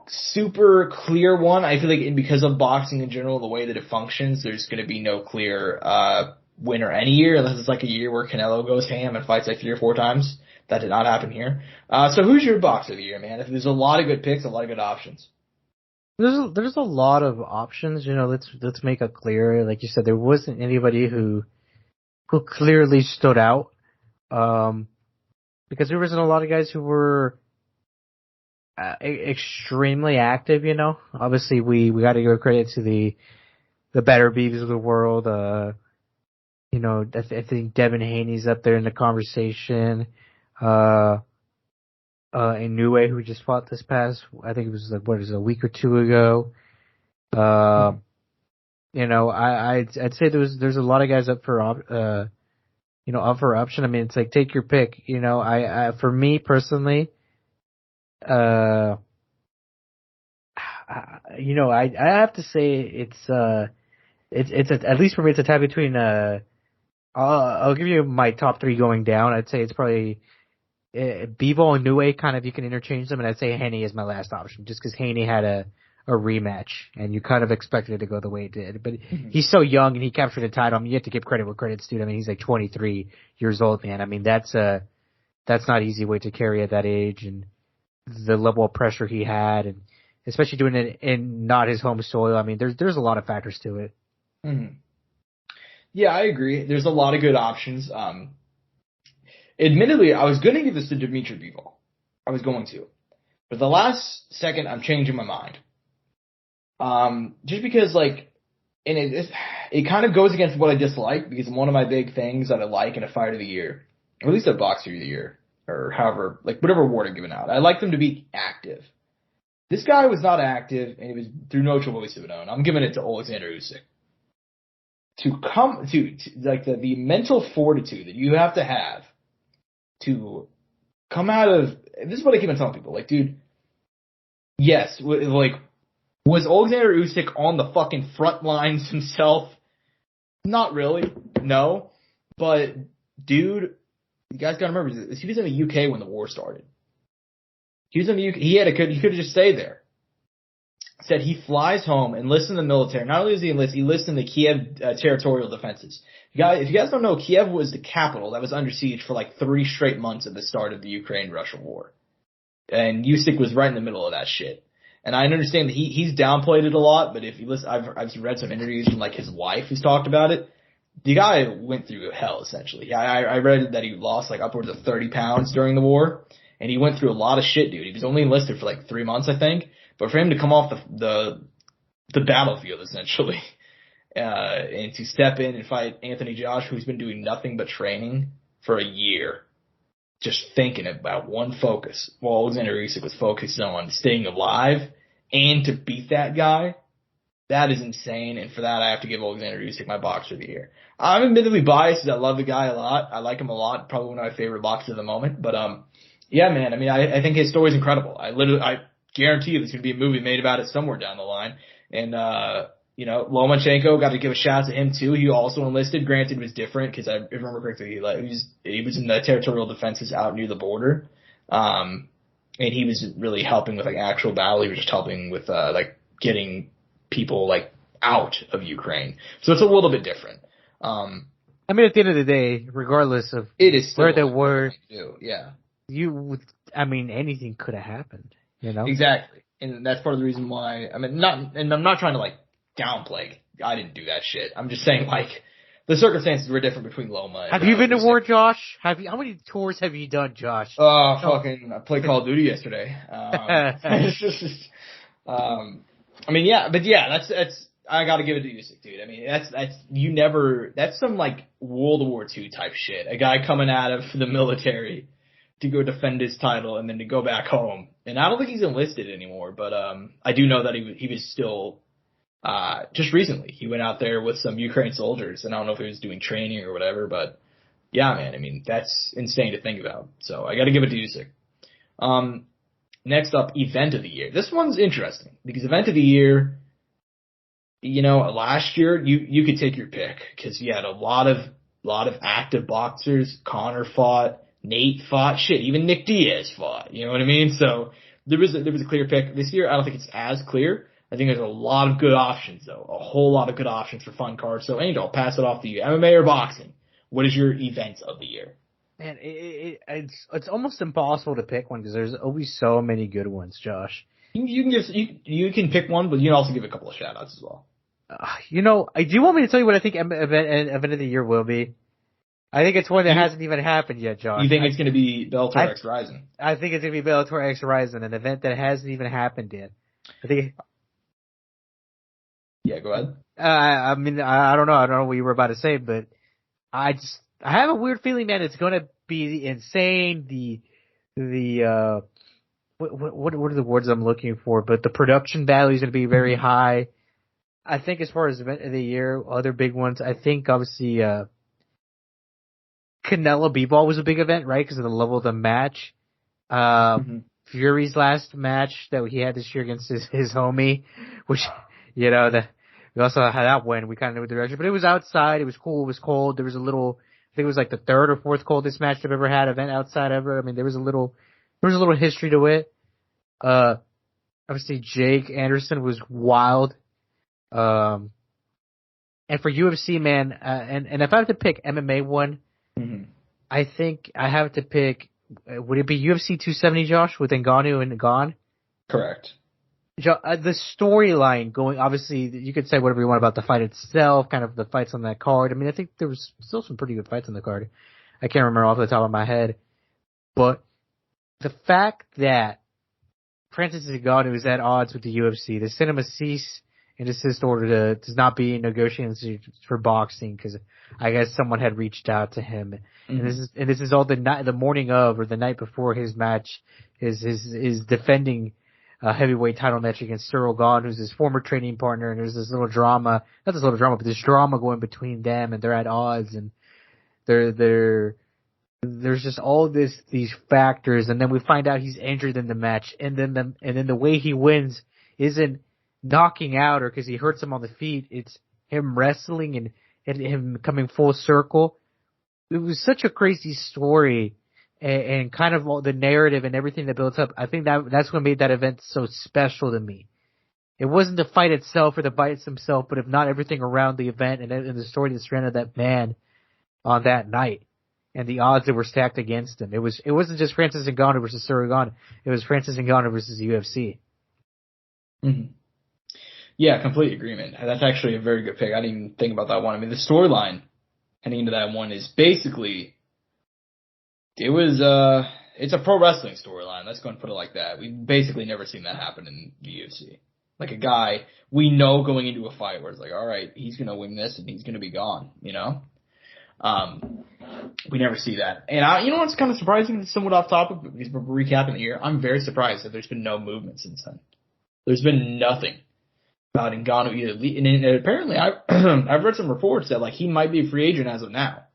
super clear one. I feel like because of boxing in general, the way that it functions, there's going to be no clear winner any year unless it's like a year where Canelo goes ham and fights like 3 or 4 times. That did not happen here. So who's your boxer of the year, man? If there's a lot of good picks, a lot of good options. There's a lot of options. Let's make it clear. Like you said, there wasn't anybody who clearly stood out. Because there wasn't a lot of guys who were extremely active. Obviously we got to give credit to the better beeves of the world. I think Devin Haney's up there in the conversation. Inoue, who just fought this past, I think it was a week or 2 ago. I'd say there's a lot of guys up for up for option. I mean, it's like take your pick. For me personally, I have to say it's at least for me it's a tie between I'll give you my top 3 going down. I'd say it's probably Bivol and Inoue, kind of you can interchange them, and I'd say Haney is my last option, just because Haney had a rematch, and you kind of expected it to go the way it did. But he's so young, and he captured a title. I mean, you have to give credit where credit's due. I mean, he's like 23 years old, man. I mean, that's not easy weight to carry at that age, and the level of pressure he had, and especially doing it in not his home soil. I mean, there's a lot of factors to it. Mm-hmm. Yeah, I agree. There's a lot of good options. Admittedly, I was going to give this to Dimitri Bivol. I was going to. But the last second, I'm changing my mind. Just because, it kind of goes against what I dislike, because one of my big things that I like in a fight of the year, or at least a boxer of the year, or however, whatever award I'm giving out, I like them to be active. This guy was not active, and he was through no trouble whatsoever. I'm giving it to Alexander Usyk. To come to the mental fortitude that you have to come out of, this is what I keep on telling people, dude, yes, was Alexander Usyk on the fucking front lines himself? Not really, no, but dude, you guys gotta remember this, he was in the UK when the war started. He was in the UK, he could have just stayed there. Said he flies home, enlists in the military. Not only does he enlists in the Kiev territorial defenses. If you guys don't know, Kiev was the capital that was under siege for 3 straight months at the start of the Ukraine-Russia war. And Usyk was right in the middle of that shit. And I understand that he's downplayed it a lot, but if you listen, I've read some interviews from his wife who's talked about it. The guy went through hell, essentially. I read that he lost upwards of 30 pounds during the war, and he went through a lot of shit, dude. He was only enlisted for 3 months, I think. But for him to come off the battlefield, essentially, and to step in and fight Anthony Josh, who's been doing nothing but training for a year, just thinking about one focus, while Alexander Usyk was focused on staying alive, and to beat that guy, that is insane. And for that, I have to give Alexander Usyk my boxer of the year. I'm admittedly biased, because I love the guy a lot. I like him a lot. Probably one of my favorite boxers of the moment. But yeah, man. I mean, I think his story is incredible. I guarantee you there's going to be a movie made about it somewhere down the line. And, Lomachenko, got to give a shout out to him too. He also enlisted. Granted, it was different because I remember correctly, he was in the territorial defenses out near the border. And he was really helping with actual battle. He was just helping with, getting people out of Ukraine. So it's a little bit different. I mean, at the end of the day, regardless of it is where they were, yeah. Anything could have happened. Exactly. And that's part of the reason why, I'm not trying to downplay, I didn't do that shit. I'm just saying the circumstances were different between Loma and Have you been to war, Josh? How many tours have you done, Josh? I played Call of Duty yesterday. That's I gotta give it to Usyk, dude. I mean, that's some World War II type shit. A guy coming out of the military to go defend his title and then to go back home. And I don't think he's enlisted anymore, but I do know that he was still just recently he went out there with some Ukraine soldiers, and I don't know if he was doing training or whatever, but yeah, man, I mean, that's insane to think about. So I got to give it to Usyk. Next up, event of the year. This one's interesting because event of the year, last year you could take your pick because you had a lot of active boxers. Conor fought, Nate fought, shit, even Nick Diaz fought. You know what I mean? So there was a clear pick. This year, I don't think it's as clear. I think there's a lot of good options though, a whole lot of good options for fun cards. So Angel, I'll pass it off to you. MMA or boxing? What is your event of the year? Man, it's almost impossible to pick one because there's always so many good ones, Josh. You can pick one, but you can also give a couple of shout outs as well. Do you want me to tell you what I think event of the year will be? I think it's one that hasn't even happened yet, Josh. You think it's going to be Bellator X Rising? I think it's going to be Bellator X Rising, an event that hasn't even happened yet. Yeah, go ahead. I mean, I don't know. I don't know what you were about to say, but I have a weird feeling, man. It's going to be insane. What are the words I'm looking for? But the production value is going to be very high. I think as far as event of the year, other big ones, I think obviously, Canelo B-Ball was a big event, right? Because of the level of the match. Fury's last match that he had this year against his homie, which, we also had that win. We kind of knew the direction, but it was outside. It was cool. It was cold. There was I think it was like the third or fourth coldest match I've ever had event outside ever. I mean, there was a little history to it. Obviously Jake Anderson was wild. And for UFC, man, and if I have to pick MMA one, I think I have to pick, would it be UFC 270, Josh, with Ngannou and Ngan? Correct. The storyline going, obviously, you could say whatever you want about the fight itself, kind of the fights on that card. I mean, I think there was still some pretty good fights on the card. I can't remember off the top of my head. But the fact that Francis Ngannou is at odds with the UFC, they sent him a cease and desist order to not be negotiating for boxing because I guess someone had reached out to him. And this is all the morning of or the night before his match, is defending heavyweight title match against Cyril Gane, who's his former training partner, and there's this little drama, not this little drama, but this drama going between them, and they're at odds, and there's just all these factors, and then we find out he's injured in the match, and then the way he wins isn't knocking out or because he hurts him on the feet, it's him wrestling and him coming full circle. It was such a crazy story. And kind of all the narrative and everything that built up, I think that's what made that event so special to me. It wasn't the fight itself or the fights themselves, but if not everything around the event and the story that surrounded that man on that night and the odds that were stacked against him. It wasn't just Francis Ngannou versus Cyril Gane. It was Francis Ngannou versus the UFC. Yeah, complete agreement. That's actually a very good pick. I didn't even think about that one. I mean, the storyline heading into that one is basically. It's a pro wrestling storyline. Let's go and put it like that. We've basically never seen that happen in the UFC. Like a guy we know going into a fight where it's like, all right, he's going to win this and he's going to be gone, We never see that. And what's kind of surprising, it's somewhat off topic, because we're recapping the year. I'm very surprised that there's been no movement since then. There's been nothing about Ngannou either. And apparently I've read some reports that he might be a free agent as of now.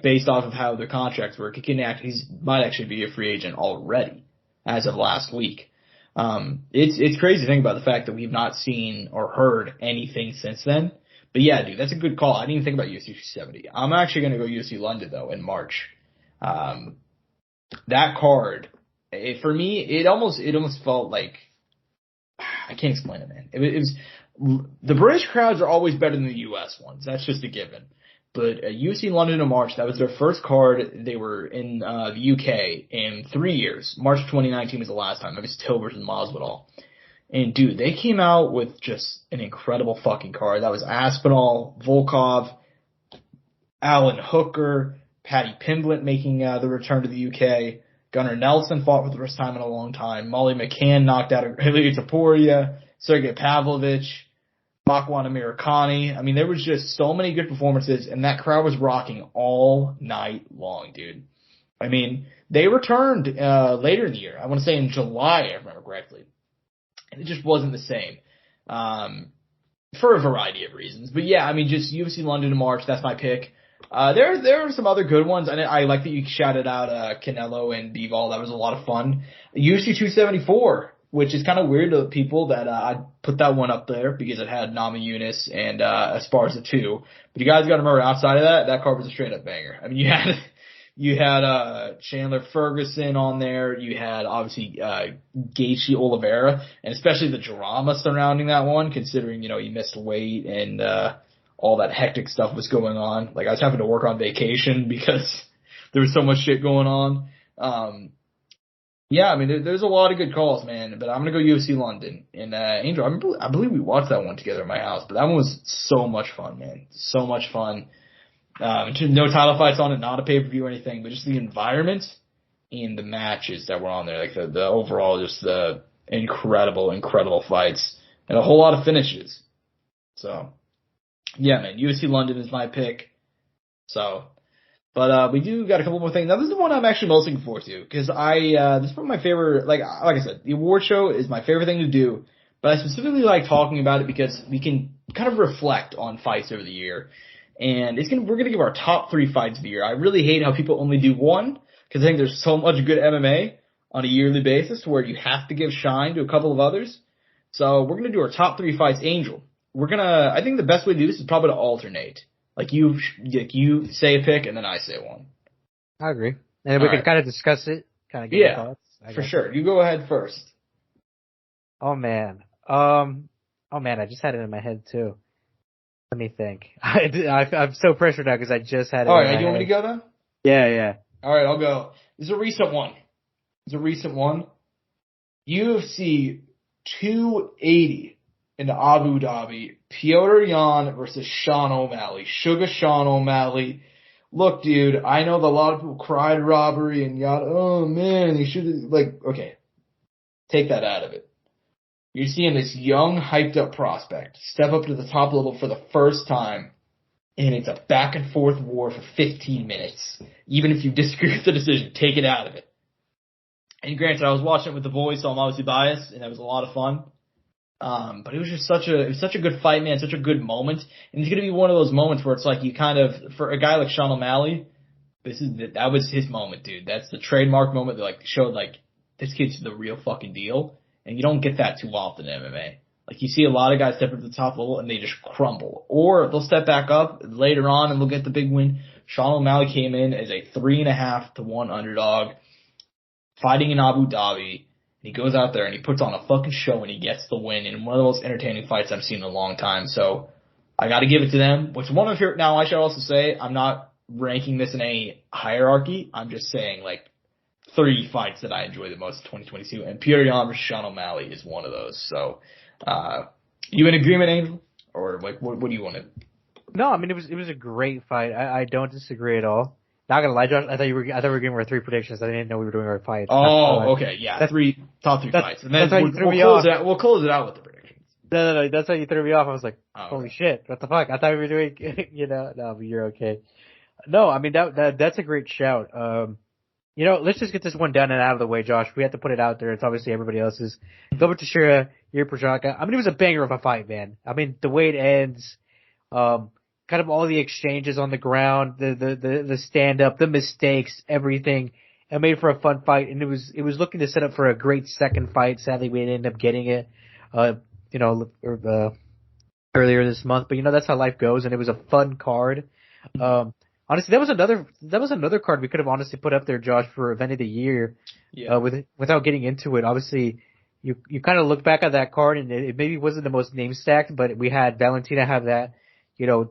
Based off of how the contracts work, he might actually be a free agent already as of last week. It's crazy to think about the fact that we've not seen or heard anything since then. But yeah, dude, that's a good call. I didn't even think about UFC 270. I'm actually going to go UFC London though in March. That card, for me, it almost felt like, I can't explain it, man. It was the British crowds are always better than the US ones. That's just a given. But UFC London in March, that was their first card. They were in the UK in 3 years. March 2019 was the last time. It was Till versus Masvidal. And dude, they came out with just an incredible fucking card. That was Aspinall, Volkov, Alan Hooker, Paddy Pimblett making the return to the UK. Gunnar Nelson fought for the first time in a long time. Molly McCann knocked out Ilia Topuria, Sergey Pavlovich, Makwan Amirkhani. I mean, there was just so many good performances, and that crowd was rocking all night long, dude. I mean, they returned later in the year. I want to say in July, if I remember correctly. And it just wasn't the same for a variety of reasons. But yeah, I mean, just UFC London in March, that's my pick. There are some other good ones, and I like that you shouted out Canelo and Bivol. That was a lot of fun. UFC 274, which is kind of weird to people that I put that one up there because it had Nama Yunus and Esparza 2. But you guys got to remember, outside of that, that card was a straight up banger. I mean, you had Chandler Ferguson on there. You had obviously Gaethje Oliveira, and especially the drama surrounding that one, considering he missed weight and all that hectic stuff was going on. Like, I was having to work on vacation because there was so much shit going on. Yeah, I mean, there's a lot of good calls, man. But I'm gonna go UFC London. And Angel, I believe we watched that one together at my house. But that one was so much fun, man. So much fun. No title fights on it, not a pay-per-view or anything, but just the environment and the matches that were on there. Like the overall, just the incredible fights and a whole lot of finishes. So, yeah, man, UFC London is my pick. So, but we do got a couple more things. Now, this is the one I'm actually most looking forward to because this is one of my favorite. Like I said, the award show is my favorite thing to do. But I specifically like talking about it because we can kind of reflect on fights over the year. And we're gonna give our top 3 fights of the year. I really hate how people only do one because I think there's so much good MMA on a yearly basis where you have to give shine to a couple of others. So we're gonna do our top 3 fights. Angel, I think the best way to do this is probably to alternate. Like you say a pick and then I say one. I agree. And we can kind of discuss it, kind of get your thoughts. For sure. You go ahead first. Oh man. I just had it in my head too. Let me think. I'm so pressured now because I just had it. All right, you want me to go then? Yeah. All right, I'll go. This is a recent one. UFC 280 in Abu Dhabi. Petr Yan versus Sean O'Malley. Sugar Sean O'Malley. Look, dude, I know that a lot of people cried robbery and yada. Oh man, he should have okay. Take that out of it. You're seeing this young, hyped-up prospect step up to the top level for the first time, and it's a back-and-forth war for 15 minutes. Even if you disagree with the decision, take it out of it. And granted, I was watching it with the boys, so I'm obviously biased, and that was a lot of fun. But it was just such a good fight, man, such a good moment. And it's going to be one of those moments where it's like you kind of, for a guy like Sean O'Malley, that was his moment, dude. That's the trademark moment that showed this kid's the real fucking deal. And you don't get that too often in MMA. Like, you see a lot of guys step up to the top level and they just crumble. Or they'll step back up later on and they'll get the big win. Sean O'Malley came in as a 3.5 to 1 underdog, fighting in Abu Dhabi. He goes out there and he puts on a fucking show and he gets the win in one of the most entertaining fights I've seen in a long time. So, I gotta give it to them. Which one of your, now I should also say, I'm not ranking this in any hierarchy. I'm just saying, 3 fights that I enjoy the most in 2022, and Petr Yan versus Sean O'Malley is one of those. So, you in agreement, Angel, or what do you want to? No, I mean it was a great fight. I don't disagree at all. Not gonna lie, Josh. I thought we were giving our 3 predictions. I didn't know we were doing our fights. Oh, okay, yeah, top 3 fights, and then we'll close it out with the predictions. No, that's how you threw me off. I was like, holy shit, what the fuck? I thought we were doing, no, but you're okay. No, I mean that's a great shout. Let's just get this one done and out of the way, Josh. We have to put it out there. It's obviously everybody else's. Gilbert Teixeira, Yuri Prochazka. I mean, it was a banger of a fight, man. I mean, the way it ends, kind of all the exchanges on the ground, the stand up, the mistakes, everything. It made for a fun fight, and it was looking to set up for a great second fight. Sadly, we didn't end up getting it, earlier this month. But that's how life goes, and it was a fun card. Honestly, that was another card we could have honestly put up there, Josh, for event of the year. Yeah. Without getting into it, obviously, you kind of look back at that card and it maybe wasn't the most name stacked, but we had Valentina have that,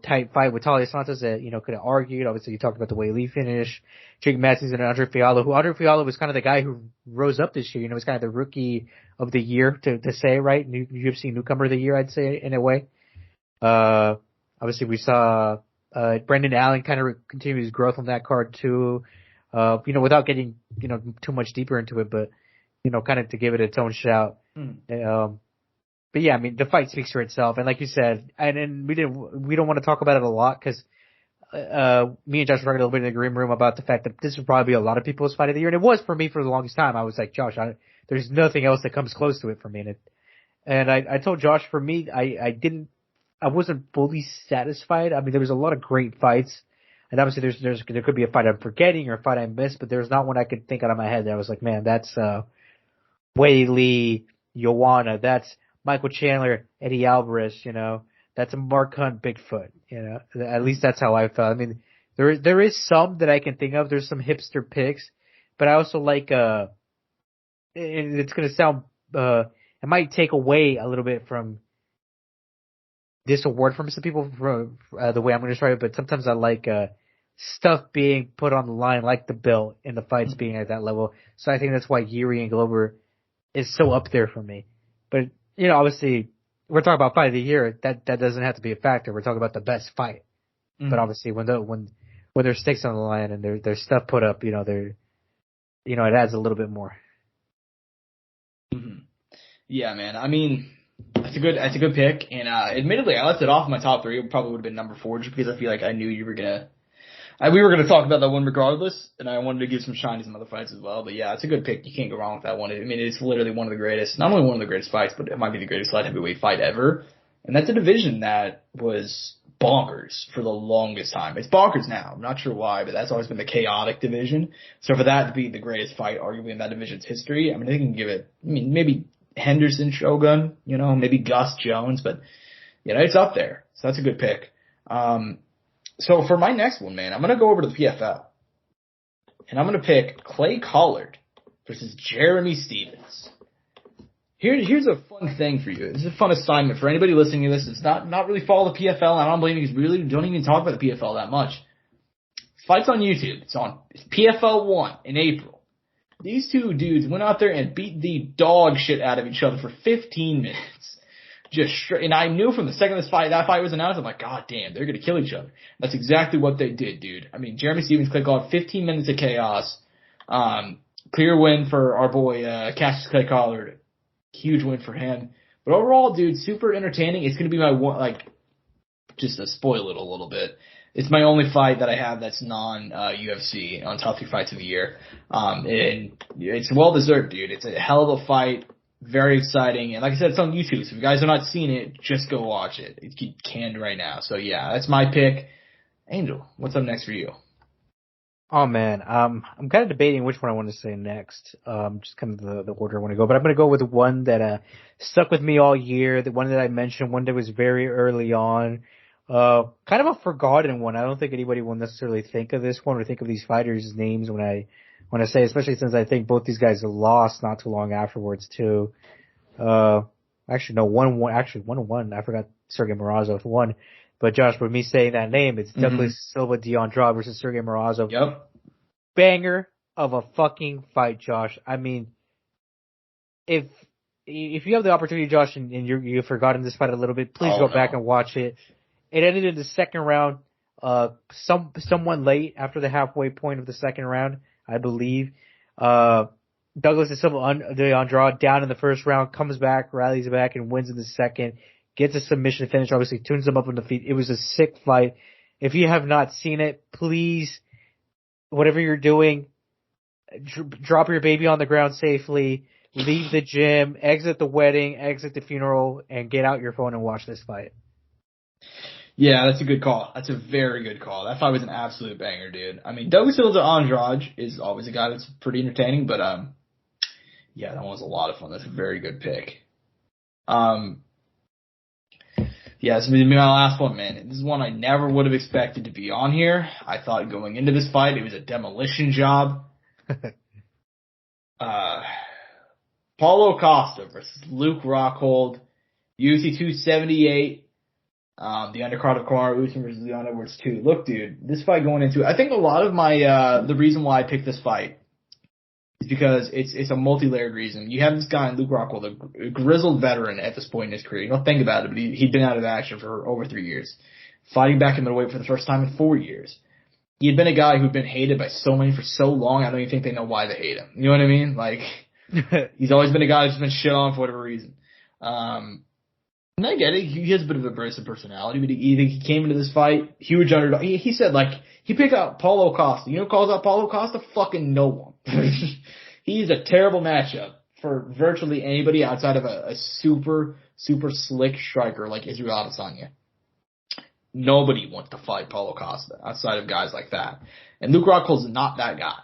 tight fight with Talia Santos that, could have argued. Obviously, you talked about the Wei Lee finish, Jake Matthews and Andre Fiallo, who Andre Fiallo was kind of the guy who rose up this year. Was kind of the rookie of the year to say, right? UFC newcomer of the year, I'd say, in a way. Obviously, we saw Brendan Allen kind of continue his growth on that card too, without getting, too much deeper into it, but, kind of to give it its own shout. But yeah, I mean, the fight speaks for itself. And like you said, and we don't want to talk about it a lot because, me and Josh were talking a little bit in the green room about the fact that this would probably be a lot of people's fight of the year. And it was for me for the longest time. I was like, Josh, there's nothing else that comes close to it for me. And I told Josh, for me, I wasn't fully satisfied. I mean, there was a lot of great fights. And obviously there could be a fight I'm forgetting or a fight I missed, but there's not one I could think out of my head that I was like, man, that's Wei Lee, Joanna, that's Michael Chandler, Eddie Alvarez, you know, that's a Mark Hunt, Bigfoot, you know. At least that's how I felt. I mean, there is some that I can think of. There's some hipster picks, but I also like and it's gonna sound it might take away a little bit from this award from some people from the way I'm going to describe it, but sometimes I like stuff being put on the line, like the belt and the fights being at that level. So I think that's why Yuri and Glover is so up there for me. But, you know, obviously, we're talking about fight of the year. That doesn't have to be a factor. We're talking about the best fight. Mm-hmm. But obviously, when there's stakes on the line and there's stuff put up, you know, it adds a little bit more. Mm-hmm. Yeah, man. I mean, that's a good pick. And admittedly, I left it off in my top 3. It probably would have been number 4 just because I feel like I knew you were gonna. We were gonna talk about that one regardless, and I wanted to give some shine to some other fights as well. But yeah, it's a good pick. You can't go wrong with that one. I mean, it's literally one of the greatest, not only one of the greatest fights, but it might be the greatest light heavyweight fight ever. And that's a division that was bonkers for the longest time. It's bonkers now. I'm not sure why, but that's always been the chaotic division. So for that to be the greatest fight, arguably in that division's history, I mean, they can give it. I mean, maybe Henderson, Shogun, you know, maybe Gus Jones, but you know, it's up there. So that's a good pick. So for my next one, man, I'm going to go over to the PFL. And I'm going to pick Clay Collard versus Jeremy Stephens. Here's a fun thing for you. This is a fun assignment for anybody listening to this. It's not really follow the PFL. And I don't blame you because we really don't even talk about the PFL that much. Fight's on YouTube. It's PFL 1 in April. These two dudes went out there and beat the dog shit out of each other for 15 minutes. And I knew from the second that fight was announced, I'm like, God damn, they're going to kill each other. That's exactly what they did, dude. I mean, Jeremy Stephens clicked on 15 minutes of chaos. Clear win for our boy, Cassius Clay Collard. Huge win for him. But overall, dude, super entertaining. It's going to be my one, like, just to spoil it a little bit. It's my only fight that I have that's non-UFC on top 3 fights of the year. And it's well deserved, dude. It's a hell of a fight. Very exciting. And like I said, it's on YouTube. So if you guys have not seen it, just go watch it. It's canned right now. So yeah, that's my pick. Angel, what's up next for you? Oh man, I'm kind of debating which one I want to say next. Just kind of the order I want to go, but I'm going to go with the one that stuck with me all year. The one that I mentioned, one that was very early on. Kind of a forgotten one. I don't think anybody will necessarily think of this one or think of these fighters' names when I say, especially since I think both these guys lost not too long afterwards too. Actually no, one won. I forgot Sergey Morozov won. But Josh, with me saying that name, it's Douglas Silva D'Andrade versus Sergey Morozov. Yep. Banger of a fucking fight, Josh. I mean, if you have the opportunity, Josh, and you've forgotten this fight a little bit, please go back and watch it. It ended in the second round, someone late after the halfway point of the second round, I believe. Douglas Silva D'Andrade down in the first round, comes back, rallies back, and wins in the second. Gets a submission finish, obviously tunes them up on the feet. It was a sick fight. If you have not seen it, please, whatever you're doing, drop your baby on the ground safely, leave the gym, exit the wedding, exit the funeral, and get out your phone and watch this fight. Yeah, that's a good call. That's a very good call. That fight was an absolute banger, dude. I mean, Douglas Silva D'Andrade is always a guy that's pretty entertaining, but yeah, that one was a lot of fun. That's a very good pick. Yeah, this is going to be my last one, man. This is one I never would have expected to be on here. I thought going into this fight, it was a demolition job. Paulo Costa versus Luke Rockhold, UFC 278. The undercard of Kamaru Usman versus Leon Edwards 2. Look, dude, this fight going into it, I think a lot of my, the reason why I picked this fight is because it's a multi-layered reason. You have this guy in Luke Rockhold, a grizzled veteran at this point in his career. You don't think about it, but he'd been out of action for over 3 years. Fighting back in middleweight for the first time in 4 years. He had been a guy who'd been hated by so many for so long, I don't even think they know why they hate him. You know what I mean? Like, he's always been a guy that's been shit on for whatever reason. And I get it. He has a bit of a abrasive personality, but he came into this fight, huge underdog. He said, like, he picked out Paulo Costa. You know who calls out Paulo Costa? Fucking no one. He's a terrible matchup for virtually anybody outside of a super, super slick striker like Israel Adesanya. Nobody wants to fight Paulo Costa outside of guys like that. And Luke Rockhold's not that guy.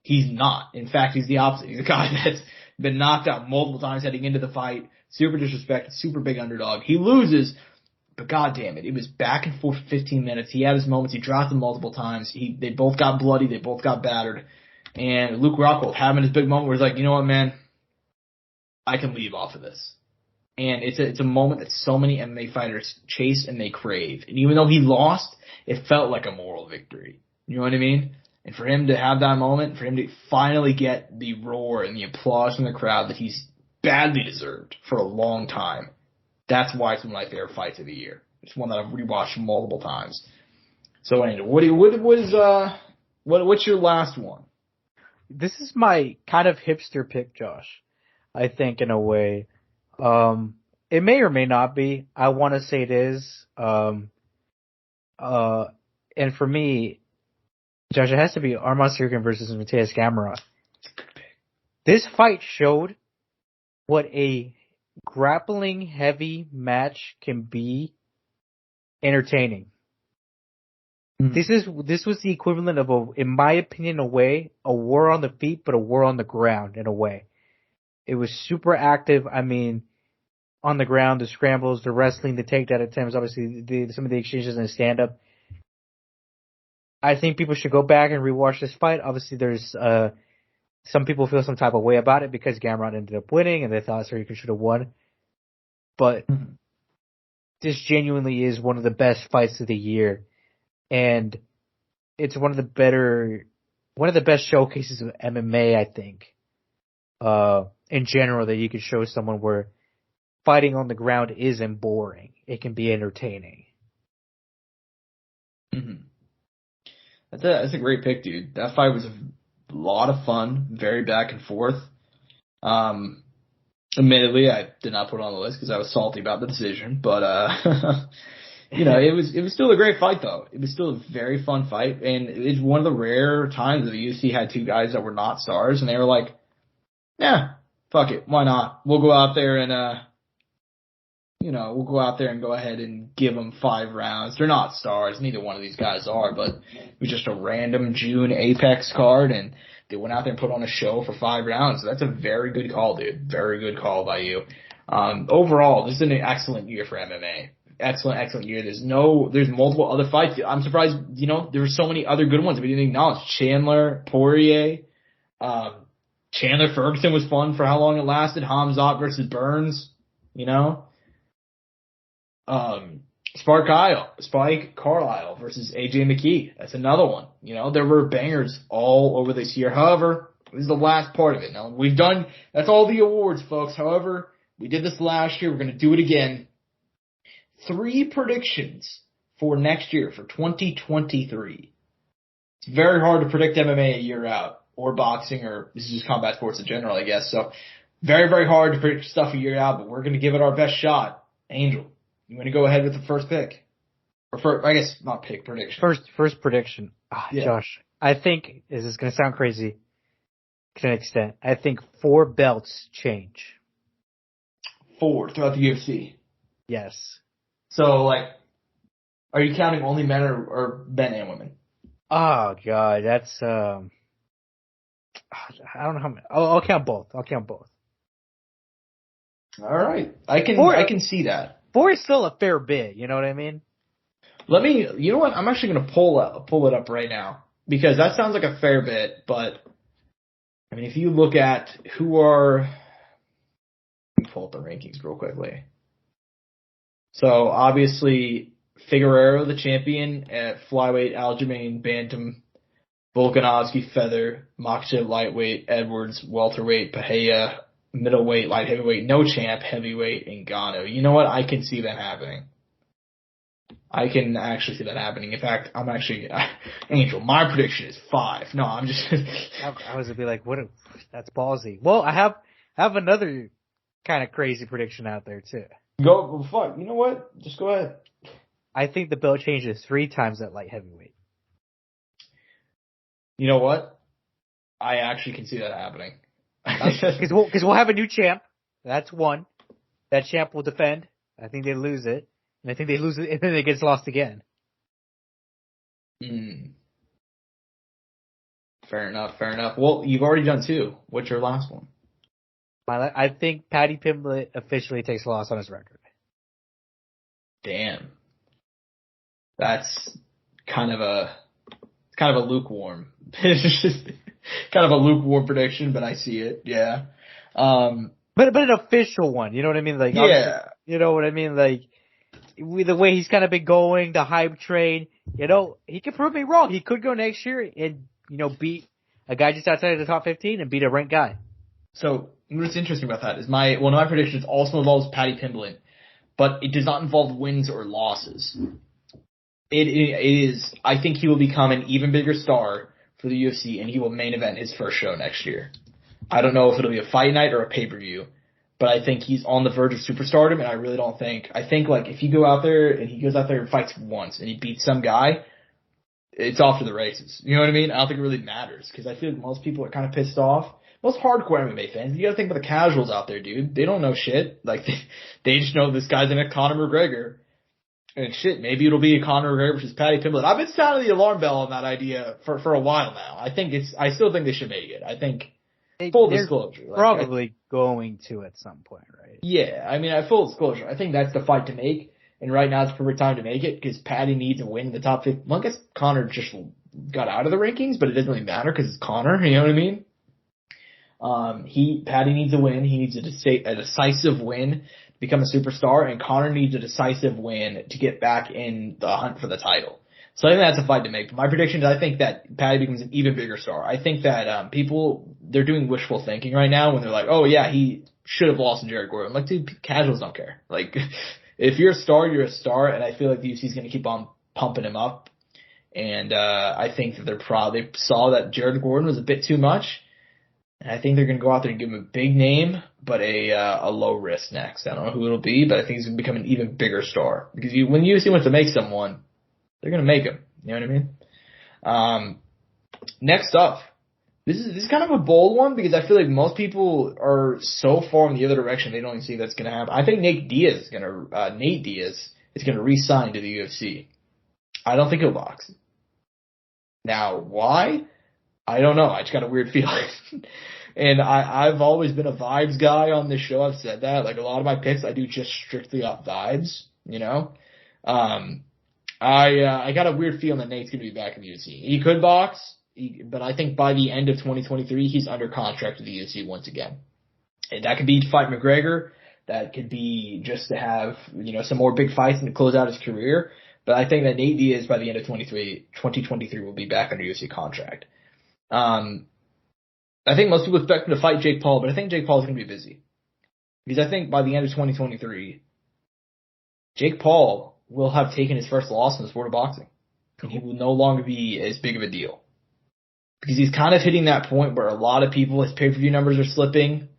He's not. In fact, he's the opposite. He's a guy that's been knocked out multiple times heading into the fight. Super disrespected, super big underdog. He loses, but goddamn it was back and forth for 15 minutes. He had his moments. He dropped them multiple times. They both got bloody. They both got battered. And Luke Rockhold having his big moment where he's like, you know what, man? I can leave off of this. And it's a moment that so many MMA fighters chase and they crave. And even though he lost, it felt like a moral victory. You know what I mean? And for him to have that moment, for him to finally get the roar and the applause from the crowd that he's badly deserved for a long time, that's why it's one of my favorite fights of the year. It's one that I've rewatched multiple times. So, Angel, what's your last one? This is my kind of hipster pick, Josh. I think in a way. It may or may not be. I want to say it is. And for me, Josh, it has to be Arman Tsarukyan versus Mateus Gamrot. This fight showed what a grappling heavy match can be entertaining. Mm-hmm. This was the equivalent of in my opinion, a war on the feet, but a war on the ground in a way. It was super active. I mean, on the ground, the scrambles, the wrestling, the takedown attempts, obviously some of the exchanges in the stand-up. I think people should go back and rewatch this fight. Obviously, there's some people feel some type of way about it because Gamrot ended up winning and they thought Tsarukyan should have won. But this genuinely is one of the best fights of the year. And it's one of the best showcases of MMA, I think, in general, that you could show someone where fighting on the ground isn't boring. It can be entertaining. Mm-hmm. That's a great pick, dude. That fight was a lot of fun, very back and forth. Admittedly, I did not put it on the list because I was salty about the decision, but it was still a great fight though. It was still a very fun fight, and it's one of the rare times that the UFC had two guys that were not stars, and they were like, "Yeah, fuck it, why not? We'll go out there and go ahead and give them 5 rounds. They're not stars. Neither one of these guys are, but it was just a random June Apex card, and they went out there and put on a show for 5 rounds. So that's a very good call, dude. Very good call by you. Overall, this is an excellent year for MMA. Excellent year. There's multiple other fights. I'm surprised, there were so many other good ones we didn't acknowledge. Chandler, Poirier, Chandler Ferguson was fun for how long it lasted. Hamzat versus Burns, Spike Carlisle versus AJ McKee. That's another one. There were bangers all over this year. However, this is the last part of it. Now, that's all the awards, folks. However, we did this last year. We're going to do it again. 3 predictions for next year, for 2023. It's very hard to predict MMA a year out, or boxing, or this is just combat sports in general, I guess. So, very, very hard to predict stuff a year out, but we're going to give it our best shot. Angel, you want to go ahead with the first pick? I guess not pick, prediction. First prediction. Yeah. Josh, I think, this is going to sound crazy to an extent, I think 4 belts change. 4 throughout the UFC? Yes. So, are you counting only men or men and women? Oh, God, that's, I don't know how many. I'll count both. All right. I can see that. 4 is still a fair bit, you know what I mean? You know what? I'm actually going to pull it up right now because that sounds like a fair bit, but I mean, if you look at let me pull up the rankings real quickly. So obviously Figueroa, the champion at flyweight, Aljamain, bantam, Volkanovski, feather, Makhachev, lightweight, Edwards, welterweight, Pereira, middleweight, light heavyweight, no champ, heavyweight, and Ngannou. You know what? I can see that happening. I can actually see that happening. In fact, Angel, my prediction is 5. No, I'm just. I was going to be like, that's ballsy. Well, I have another kind of crazy prediction out there too. Go, fuck. You know what? Just go ahead. I think the belt changes 3 times at light heavyweight. You know what? I actually can see that happening. Because we'll have a new champ. That's one. That champ will defend. I think they lose it. And I think they lose it, and then it gets lost again. Fair enough. Well, you've already done 2. What's your last one? I think Paddy Pimblett officially takes a loss on his record. Damn. That's kind of a lukewarm. It's just kind of a lukewarm prediction, but I see it. Yeah. But an official one, you know what I mean? Like, yeah. You know what I mean? Like, with the way he's kind of been going, the hype train, you know, he could prove me wrong. He could go next year and, you know, beat a guy just outside of the top 15 and beat a ranked guy. So, what's interesting about that is one of my predictions also involves Paddy Pimblett, but it does not involve wins or losses. It is, I think he will become an even bigger star for the UFC, and he will main event his first show next year. I don't know if it'll be a fight night or a pay-per-view, but I think he's on the verge of superstardom, and I really don't think, like, if you go out there and he goes out there and fights once and he beats some guy, it's off to the races. You know what I mean? I don't think it really matters, because I feel like most people are kind of pissed off. Most hardcore MMA fans, you gotta think about the casuals out there, dude. They don't know shit. Like, they just know this guy's in a Conor McGregor. And shit, maybe it'll be a Conor McGregor versus Paddy Pimblett. I've been sounding the alarm bell on that idea for a while now. I still think they should make it. I think, full disclosure. Probably going to at some point, right? Yeah, I mean, full disclosure. I think that's the fight to make. And right now it's the perfect time to make it because Paddy needs a win in the top 50. Well, I guess Conor just got out of the rankings, but it doesn't really matter because it's Conor, you know what I mean? Paddy needs a win. He needs a decisive win to become a superstar, and Conor needs a decisive win to get back in the hunt for the title. So I think that's a fight to make. But my prediction is I think that Paddy becomes an even bigger star. I think that they're doing wishful thinking right now when they're like, oh yeah, he should have lost to Jared Gordon. Like, dude, casuals don't care. Like, if you're a star, you're a star, and I feel like the UFC is going to keep on pumping him up. And I think that they saw that Jared Gordon was a bit too much. And I think they're going to go out there and give him a big name, but a low risk next. I don't know who it'll be, but I think he's going to become an even bigger star. Because when UFC wants to make someone, they're going to make him. You know what I mean? Next up, this is kind of a bold one because I feel like most people are so far in the other direction they don't even see that's going to happen. I think Nate Diaz is going to re-sign to the UFC. I don't think he'll box. Now, why? I don't know. I just got a weird feeling. And I've always been a vibes guy on this show. I've said that. Like, a lot of my picks, I do just strictly off vibes, you know? I got a weird feeling that Nate's going to be back in the UFC. He could box, but I think by the end of 2023, he's under contract with the UFC once again. And that could be to fight McGregor. That could be just to have, you know, some more big fights and to close out his career. But I think that Nate Diaz by the end of 2023 will be back under UFC contract. I think most people expect him to fight Jake Paul, but I think Jake Paul is going to be busy. Because I think by the end of 2023, Jake Paul will have taken his first loss in the sport of boxing. And he will no longer be as big of a deal. Because he's kind of hitting that point where a lot of people, his pay-per-view numbers are slipping.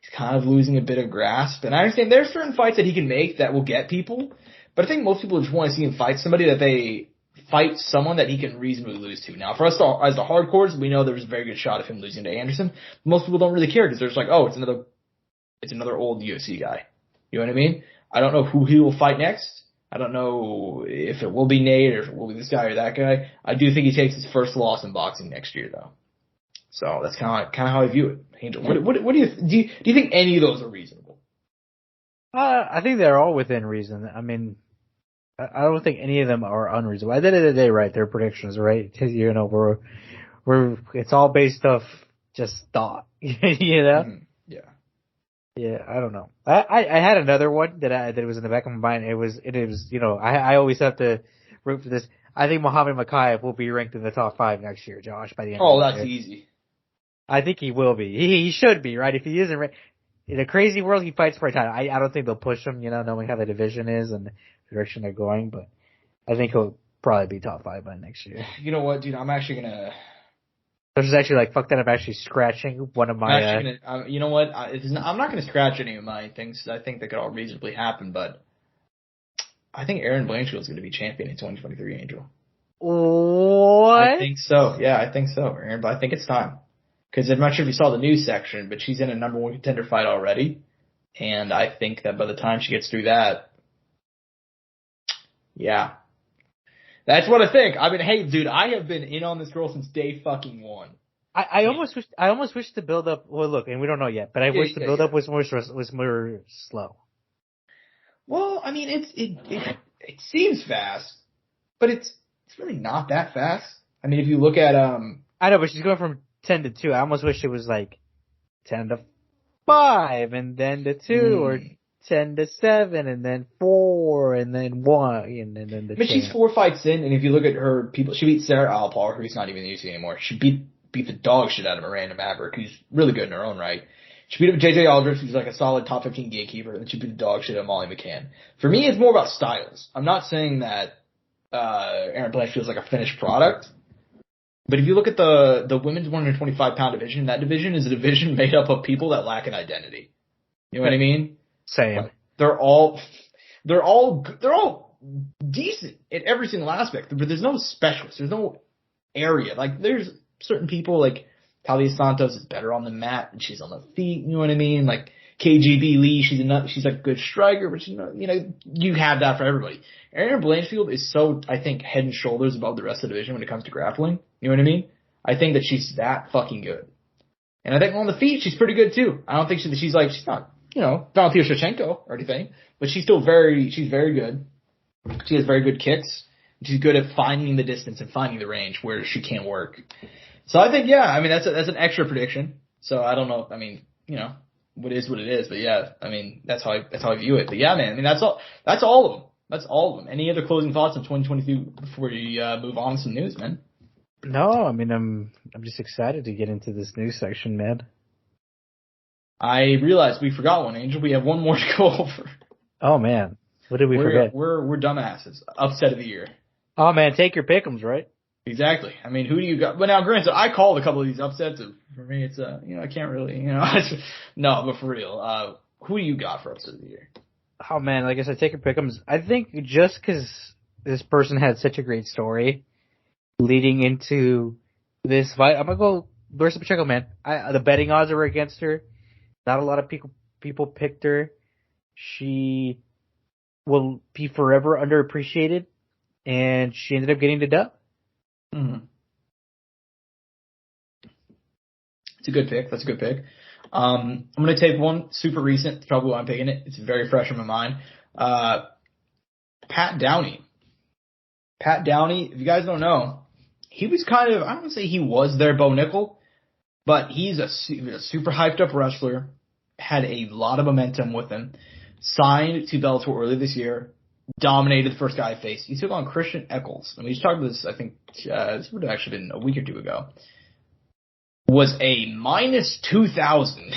He's kind of losing a bit of grasp. And I understand there's certain fights that he can make that will get people. But I think most people just want to see him fight somebody that they fight someone that he can reasonably lose to. Now, for us as the hardcores, we know there was a very good shot of him losing to Anderson. Most people don't really care because they're just like, oh, it's another old UFC guy. You know what I mean? I don't know who he will fight next. I don't know if it will be Nate or if it will be this guy or that guy. I do think he takes his first loss in boxing next year, though. So that's kind of how I view it. Angel, what do you think any of those are reasonable? I think they're all within reason. I mean, I don't think any of them are unreasonable. At the end of the day, right, they're predictions, right? You know, it's all based off just thought, you know? Mm-hmm. Yeah. Yeah, I don't know. I had another one that was in the back of my mind. It was, you know, I always have to root for this. I think Muhammad Mokaev will be ranked in the top 5 next year, Josh, by the end of the year. Oh, that's easy. I think he will be. He should be, right? If he isn't ranked, in a crazy world, he fights for a title. I don't think they'll push him, you know, knowing how the division is and the direction they're going, but I think he'll probably be top 5 by next year. You know what, dude? I'm actually gonna. There's actually like, fuck that, I'm actually scratching one of my. You know what? I'm not gonna scratch any of my things. I think that could all reasonably happen, but I think Aaron Blanchfield's gonna be champion in 2023, Angel. What? I think so. Yeah, I think so, Aaron. But I think it's time. Because I'm not sure if you saw the news section, but she's in a number 1 contender fight already. And I think that by the time she gets through that, Yeah. That's what I think. I mean, hey, dude, I have been in on this girl since day fucking one. I almost wish the build up. Well, look, and we don't know yet, but I wish the build up was more slow. Well, I mean, it seems fast, but it's really not that fast. I mean, if you look at I know, but she's going from 10 to 2. I almost wish it was like 10 to 5, and then to 2, or 10 to 7, and then 4, and then 1, and then the. But she's 4 fights in, and if you look at her people, she beat Sarah Alpar, who's not even in the UFC anymore. She beat the dog shit out of Miranda Maverick, who's really good in her own right. She beat up JJ Aldrich, who's like a solid top 15 gatekeeper, and she beat the dog shit out of Molly McCann. For me, it's more about styles. I'm not saying that Erin Blanchfield is like a finished product, but if you look at the women's 125-pound division, that division is a division made up of people that lack an identity. You know what I mean? Same. Like, they're all decent in every single aspect, but there's no specialist. There's no area. Like, there's certain people like Talia Santos is better on the mat and she's on the feet. You know what I mean? Like KGB Lee, she's a good striker, but you have that for everybody. Erin Blanchfield is so, I think, head and shoulders above the rest of the division when it comes to grappling. You know what I mean? I think that she's that fucking good. And I think on the feet, she's pretty good too. I don't think she's not, Valentina Shevchenko or anything, but she's very good. She has very good kicks. She's good at finding the distance and finding the range where she can't work. So I think, yeah, I mean, that's an extra prediction. So I don't know. I mean, what is what it is. But yeah, I mean, that's how I view it. But yeah, man, I mean, that's all of them. That's all of them. Any other closing thoughts on 2022 before we move on to some news, man? No, I mean, I'm just excited to get into this news section, man. I realized we forgot one, Angel. We have one more to go over. Oh man, what did we forget? We're dumbasses. Upset of the year. Oh man, take your pick'ems, right? Exactly. I mean, who do you got? But now, granted, I called a couple of these upsets. For me, it's I can't really, no, but for real, who do you got for upset of the year? Oh man, like I said, take your pick'ems. I think just because this person had such a great story leading into this fight, I'm gonna go Larissa Pacheco, man. The betting odds were against her. Not a lot of people picked her. She will be forever underappreciated, and she ended up getting the dub. Mm-hmm. It's a good pick. That's a good pick. I'm going to take one super recent. Probably why I'm picking it. It's very fresh in my mind. Pat Downey. Pat Downey, if you guys don't know, he was kind of, I don't want to say he was their Bo Nickel, but he's a super hyped up wrestler, had a lot of momentum with him, signed to Bellator early this year, dominated the first guy I faced. He took on Christian Eccles. I mean, we talked about this, I think, this would have actually been a week or two ago. Was a minus 2,000.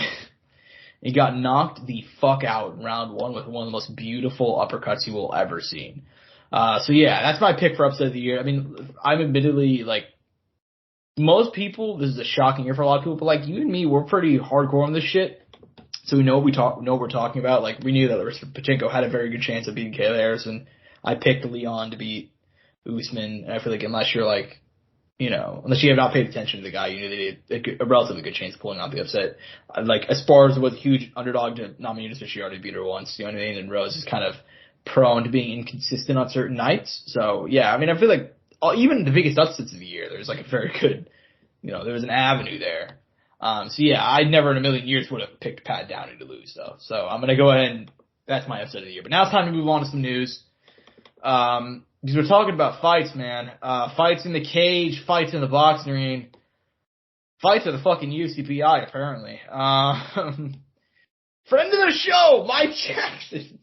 He got knocked the fuck out in round one with one of the most beautiful uppercuts you will ever see. So yeah, that's my pick for upset of the year. I mean, I'm admittedly, like, most people, this is a shocking year for a lot of people, but like you and me, we're pretty hardcore on this shit. So we know what we're talking about. Like, we knew that Pachenko had a very good chance of beating Kayla Harrison. I picked Leon to beat Usman, and I feel like unless you're like, unless you have not paid attention to the guy, you knew that he had a relatively good chance of pulling out the upset. Like, Esparza was a huge underdog to Namajunas, but she already beat her once. You know what I mean? And Rose is kind of prone to being inconsistent on certain nights. So, yeah, I mean, I feel like even the biggest upsets of the year, there's like a very good, there was an avenue there. So, yeah, I never in a million years would have picked Pat Downey to lose, though. So I'm going to go ahead and that's my upset of the year. But now it's time to move on to some news. Because we're talking about fights, man. Fights in the cage, fights in the boxing ring, fights at the fucking UCPI, apparently. Friend of the show, Mike Jackson.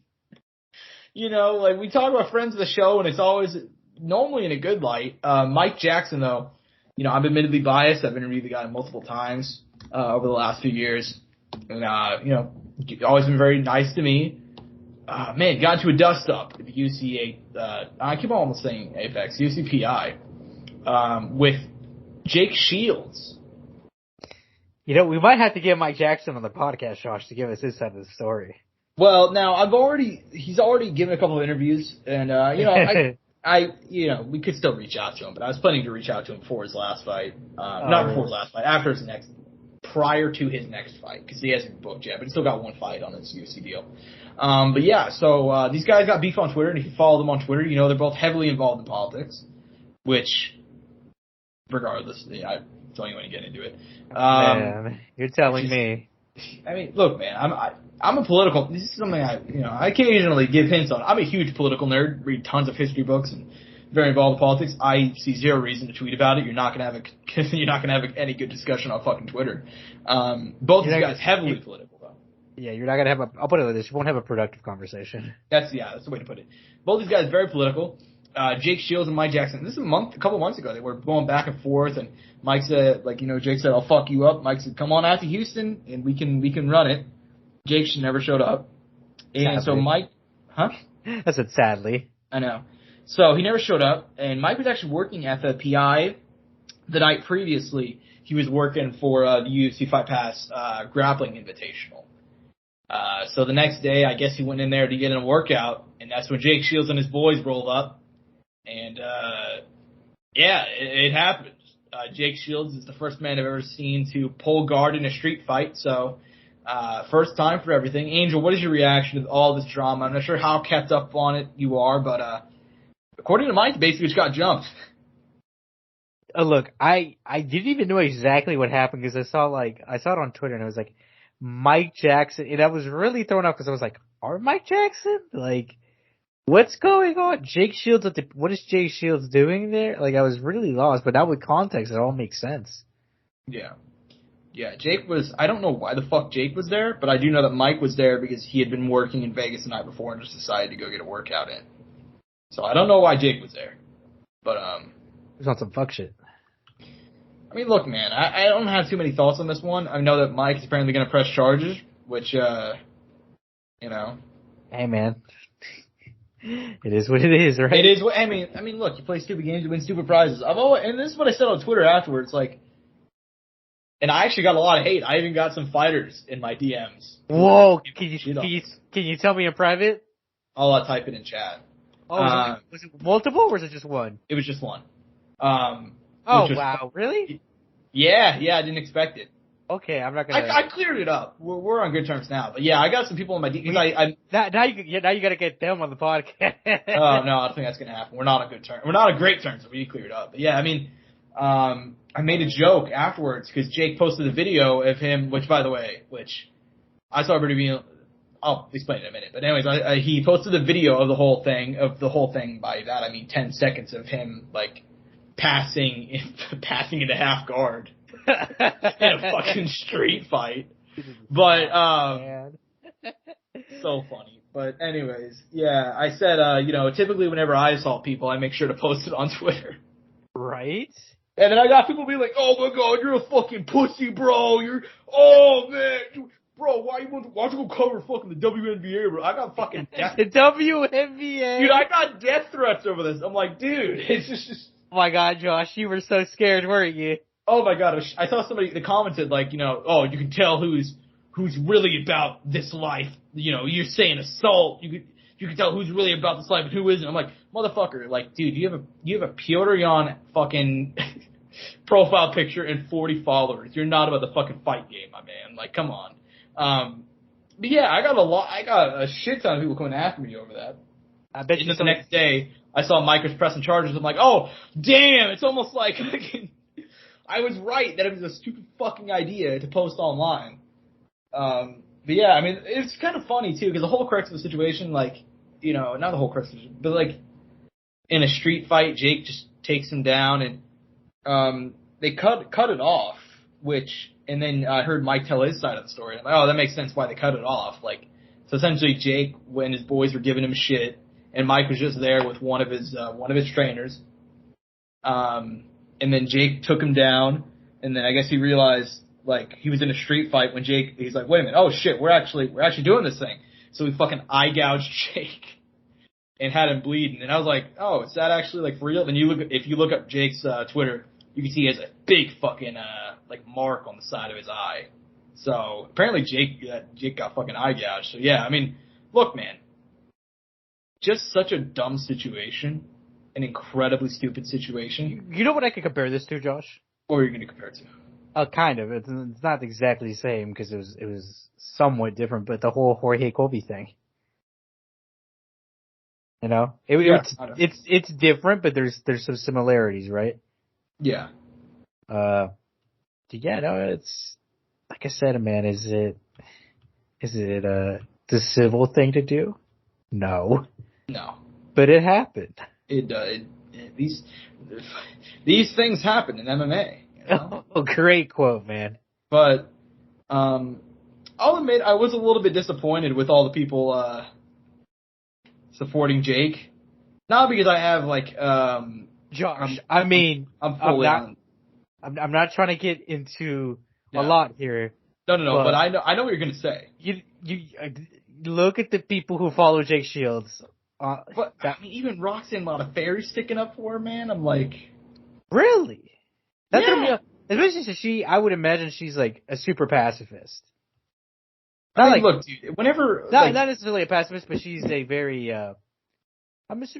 Like, we talk about friends of the show, and it's always normally in a good light. Mike Jackson, though, I'm admittedly biased. I've interviewed the guy multiple times over the last few years. And, always been very nice to me. Man, got into a dust-up at the I keep almost saying Apex, UCPI, with Jake Shields. We might have to get Mike Jackson on the podcast, Josh, to give us his side of the story. Well, now, he's already given a couple of interviews, and, we could still reach out to him, but I was planning to reach out to him before his last fight. Not before his last fight, prior to his next fight, because he hasn't booked yet, but he's still got one fight on his UFC deal. But yeah, so these guys got beef on Twitter, and if you follow them on Twitter, you know they're both heavily involved in politics, which, regardless, I don't even want to get into it. Man, you're telling me. I mean, look, man, I'm a political. This is something I occasionally give hints on. I'm a huge political nerd, read tons of history books, and very involved in politics. I see zero reason to tweet about it. You're not gonna have any good discussion on fucking Twitter. Both these guys heavily political though. Yeah, you're not gonna have I'll put it like this. You won't have a productive conversation. That's the way to put it. Both these guys very political. Jake Shields and Mike Jackson. This is a couple months ago. They were going back and forth, and Mike said, Jake said, "I'll fuck you up." Mike said, "Come on out to Houston, and we can run it." Jake never showed up, and sadly. So Mike, I said sadly. I know. So he never showed up, and Mike was actually working at the PI the night previously. He was working for the UFC Fight Pass Grappling Invitational. So the next day, I guess he went in there to get in a workout, and that's when Jake Shields and his boys rolled up. And, it happened. Jake Shields is the first man I've ever seen to pull guard in a street fight. So, first time for everything. Angel, what is your reaction to all this drama? I'm not sure how kept up on it you are, but, according to Mike, basically just got jumped. Look, I didn't even know exactly what happened because I saw it on Twitter and I was like, Mike Jackson, and I was really thrown off because I was like, are Mike Jackson? Like, what's going on? Jake Shields, what is Jake Shields doing there? Like, I was really lost, but now with context, it all makes sense. Yeah. Yeah, I don't know why the fuck Jake was there, but I do know that Mike was there because he had been working in Vegas the night before and just decided to go get a workout in. So I don't know why Jake was there. But, He's on some fuck shit. I mean, look, man, I don't have too many thoughts on this one. I know that Mike is apparently going to press charges, which, Hey, man. It is what it is, right? It is. I mean, look, you play stupid games, you win stupid prizes. And this is what I said on Twitter afterwards. Like, and I actually got a lot of hate. I even got some fighters in my DMs. Whoa! Can you tell me in private? I'll type it in chat. Oh, was it multiple or was it just one? It was just one. Oh wow! Really? Yeah. I didn't expect it. Okay, I'm not gonna. I cleared it up. We're on good terms now. But yeah, I got some people in my DMs. Now you gotta get them on the podcast. Oh no, I don't think that's gonna happen. We're not on good terms. We're not on great terms. So we cleared up. But yeah, I mean, I made a joke afterwards because Jake posted a video of him, which by the way, I saw everybody being. I'll explain it in a minute. But anyways, he posted a video of the whole thing. By that I mean 10 seconds of him like passing into half guard. In a fucking street fight. But, so funny. But anyways, yeah, I said, typically whenever I assault people, I make sure to post it on Twitter. Right? And then I got people being like, oh my god, you're a fucking pussy, bro. Oh man, bro, why you want to go cover fucking the WNBA, bro? I got fucking death. The WNBA? Dude, I got death threats over this. I'm like, dude, it's just. Oh my god, Josh, you were so scared, weren't you? Oh my god, I saw somebody that commented like, oh, you can tell who's really about this life. You're saying assault. You can tell who's really about this life and who isn't. I'm like, motherfucker, like, dude, you have a Piotr Jan fucking profile picture and 40 followers. You're not about the fucking fight game, my man. Like, come on. But yeah, I got a shit ton of people coming after me over that. I bet you the next day I saw Mike was pressing charges. I'm like, oh, damn, it's almost like I was right that it was a stupid fucking idea to post online. But yeah, I mean, it's kind of funny too, because the whole crux of the situation, like, not the whole crux of it, but like, in a street fight, Jake just takes him down and, they cut it off, and then I heard Mike tell his side of the story. I'm like, oh, that makes sense why they cut it off. Like, so essentially Jake, when his boys were giving him shit, and Mike was just there with one of his trainers, and then Jake took him down, and then I guess he realized, like, he was in a street fight when he's like, wait a minute, oh shit, we're actually doing this thing. So he fucking eye gouged Jake and had him bleeding. And I was like, oh, is that actually, like, for real? Then if you look up Jake's Twitter, you can see he has a big fucking, like, mark on the side of his eye. So apparently Jake got fucking eye gouged. So yeah, I mean, look, man, just such a dumb situation. An incredibly stupid situation. You know what I could compare this to, Josh? What are you going to compare it to? Kind of. It's not exactly the same because it was somewhat different, but the whole Jorge Colby thing. You know, it's different, but there's some similarities, right? Yeah. Yeah, no, it's like I said, man. Is it the civil thing to do? No. But it happened. These things happen in MMA. You know? Oh, great quote, man. But I'll admit I was a little bit disappointed with all the people supporting Jake. Not because I have like Josh. I'm fully on. I'm not trying to get into a lot here. No. But I know what you're gonna say. You look at the people who follow Jake Shields. But I mean, even Roxanne Modafferi sticking up for her, man. I'm like, really? That's yeah. what I mean. Especially since I would imagine she's like a super pacifist. Look, dude. Whenever not necessarily a pacifist, but she's a very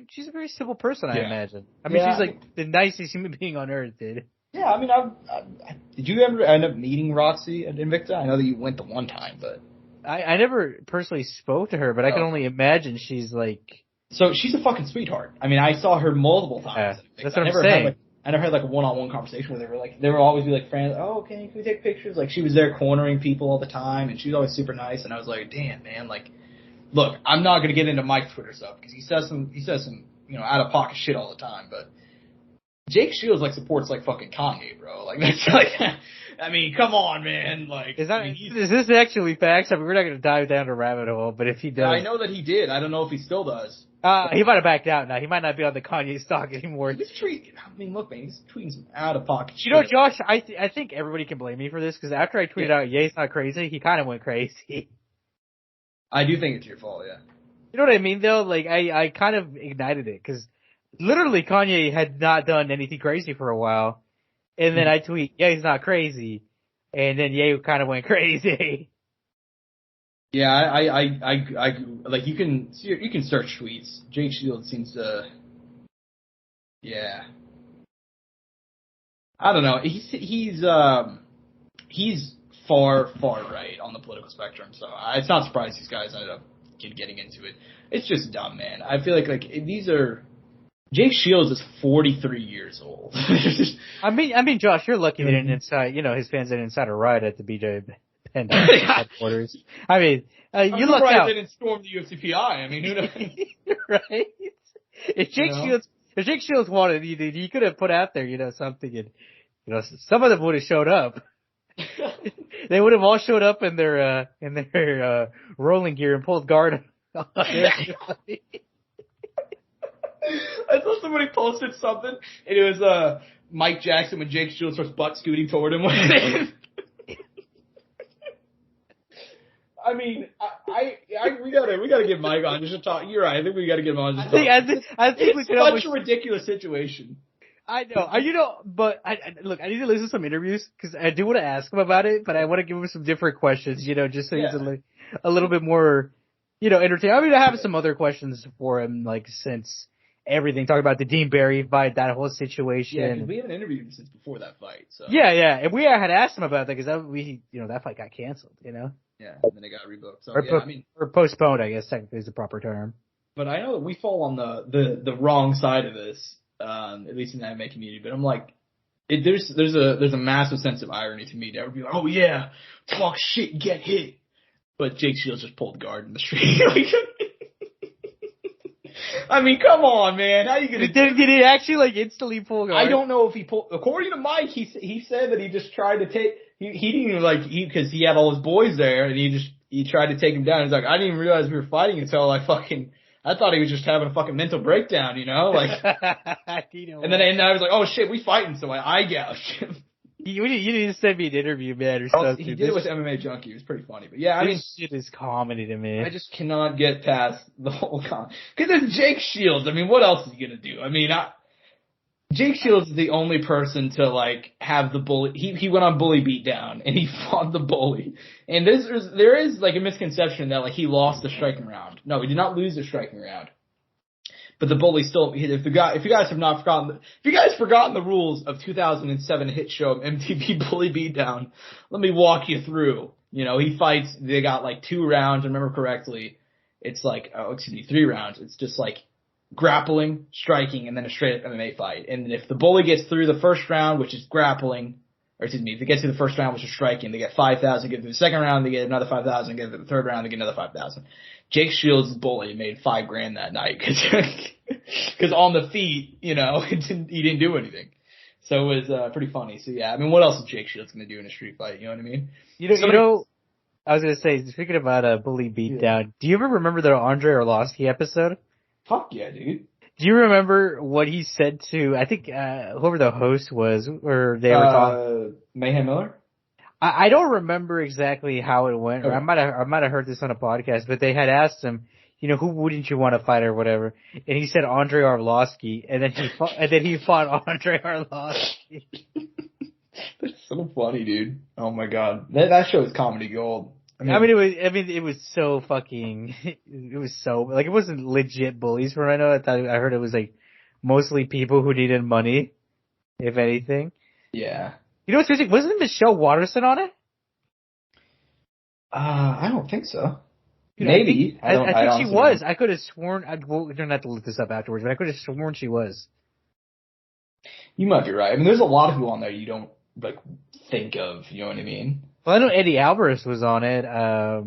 she's a very civil person. I imagine. I mean, she's like the nicest human being on earth, dude. Yeah, I mean, did you ever end up meeting Roxy at Invicta? I know that you went the one time, but I never personally spoke to her, but I can only imagine she's like. So she's a fucking sweetheart. I mean, I saw her multiple times. Yeah, that's what I'm saying. I never had like a one-on-one conversation with her. They would always be like friends. Oh, can we take pictures? Like she was there cornering people all the time, and she was always super nice. And I was like, damn, man, like, look, I'm not gonna get into Mike's Twitter stuff because he says some out of pocket shit all the time, but Jake Shields like supports like fucking Kanye, bro. Like that's like, I mean, come on, man. Like, is this actually facts? I mean, we're not gonna dive down a rabbit hole, but if he does, I know that he did. I don't know if he still does. He might have backed out now. He might not be on the Kanye stock anymore. I mean, look, man, he's tweeting some out of pocket shit. You know, Josh, I think everybody can blame me for this because after I tweeted out, "Ye's not crazy," he kind of went crazy. I do think it's your fault, yeah. You know what I mean, though? Like, I kind of ignited it because literally Kanye had not done anything crazy for a while, and then I tweet, "Yeah, he's not crazy," and then Ye kind of went crazy. Yeah, I like you can search tweets. Jake Shields seems to, yeah. I don't know. He's far right on the political spectrum, so it's not surprising these guys ended up getting into it. It's just dumb, man. I feel like Jake Shields is 43 years old. I mean, Josh, you're lucky they didn't his fans didn't incite a riot at the BJ headquarters. I mean, you lucked out. They didn't storm the UFC PI. I mean, who knows? Right? If Jake Shields wanted, he could have put out there, something, and some of them would have showed up. They would have all showed up in their rolling gear and pulled guard. I saw somebody posted something, and it was Mike Jackson when Jake Shields starts butt scooting toward him. I mean, we gotta get Mike on just to talk. You're right. I think we gotta get him on. Just I think we could. It's such a ridiculous situation. I know. But look, I need to listen to some interviews because I do want to ask him about it, but I want to give him some different questions. Just so he's a little bit more, entertaining. I mean, I have some other questions for him, like since everything, talking about the Dean Barry fight, that whole situation. Yeah, because we haven't interviewed him since before that fight. So yeah, and we had asked him about that because that fight got canceled. Yeah, and then it got rebooked. So or postponed, I guess technically is the proper term. But I know that we fall on the wrong side of this, at least in the MMA community. But I'm like, there's a massive sense of irony to me. To ever be like, oh yeah, talk shit, get hit. But Jake Shields just pulled guard in the street. I mean, come on, man. How you gonna? Did he actually instantly pull guard? I don't know if he pulled. According to Mike, he said that he just tried to take. He didn't even because he had all his boys there, and he tried to take him down. He's like, I didn't even realize we were fighting until I thought he was just having a fucking mental breakdown, And then I was like, oh shit, we fighting, so I gouged him. You need to send me an interview, man, or something. He did it with MMA Junkie. It was pretty funny. But yeah, I mean, this shit is comedy to me. I just cannot get past the whole because it's Jake Shields. I mean, what else is he gonna do? I mean, Jake Shields is the only person to have the bully. He went on Bully Beatdown and he fought the bully. And there is a misconception that he lost the striking round. No, he did not lose the striking round. But the bully still. If you guys have forgotten the rules of 2007 hit show of MTV Bully Beatdown, let me walk you through. He fights. They got 2 rounds. If I remember correctly, it's 3 rounds. It's just grappling, striking, and then a straight up MMA fight. And if the bully gets through the first round, which is grappling, or excuse me, if it gets through the first round, which is striking, they get 5,000. Get through the second round, they get another 5,000. Get through the third round, they get another 5,000. Jake Shields' bully made $5,000 that night because on the feet, he didn't do anything. So it was pretty funny. So yeah, I mean, what else is Jake Shields going to do in a street fight? You know what I mean? I was going to say, speaking about a bully beatdown, do you ever remember the Andre Arlovsky episode? Fuck yeah, dude. Do you remember what he said to, I think, whoever the host was, or they were talking? Mayhem Miller? I don't remember exactly how it went, or I might have heard this on a podcast, but they had asked him, who wouldn't you want to fight or whatever, and he said Andre Arlovsky, and then he fought Andre Arlovsky. That's so funny, dude. Oh my god, that show is comedy gold. It was so fucking. It was so like it wasn't legit bullies from what I know. I heard it was like mostly people who needed money, if anything. Yeah. You know what's crazy? Wasn't Michelle Watterson on it? I don't think so. Maybe. I think she was. I could have sworn. We don't have to look this up afterwards, but I could have sworn she was. You might be right. I mean, there's a lot of people on there you don't think of. You know what I mean? Well, I know Eddie Alvarez was on it. I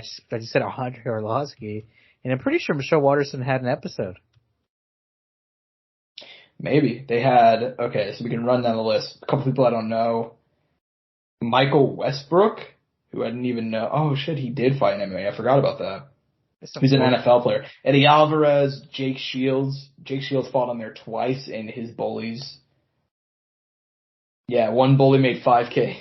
just said Andre Arlovsky, and I'm pretty sure Michelle Watterson had an episode. Maybe they had. Okay, so we can run down the list. A couple people I don't know. Michael Westbrook, who I didn't even know. Oh shit, he did fight in MMA. I forgot about that. He's an NFL player. Eddie Alvarez, Jake Shields. Jake Shields fought on there twice, and his bullies. Yeah, one bully made $5,000.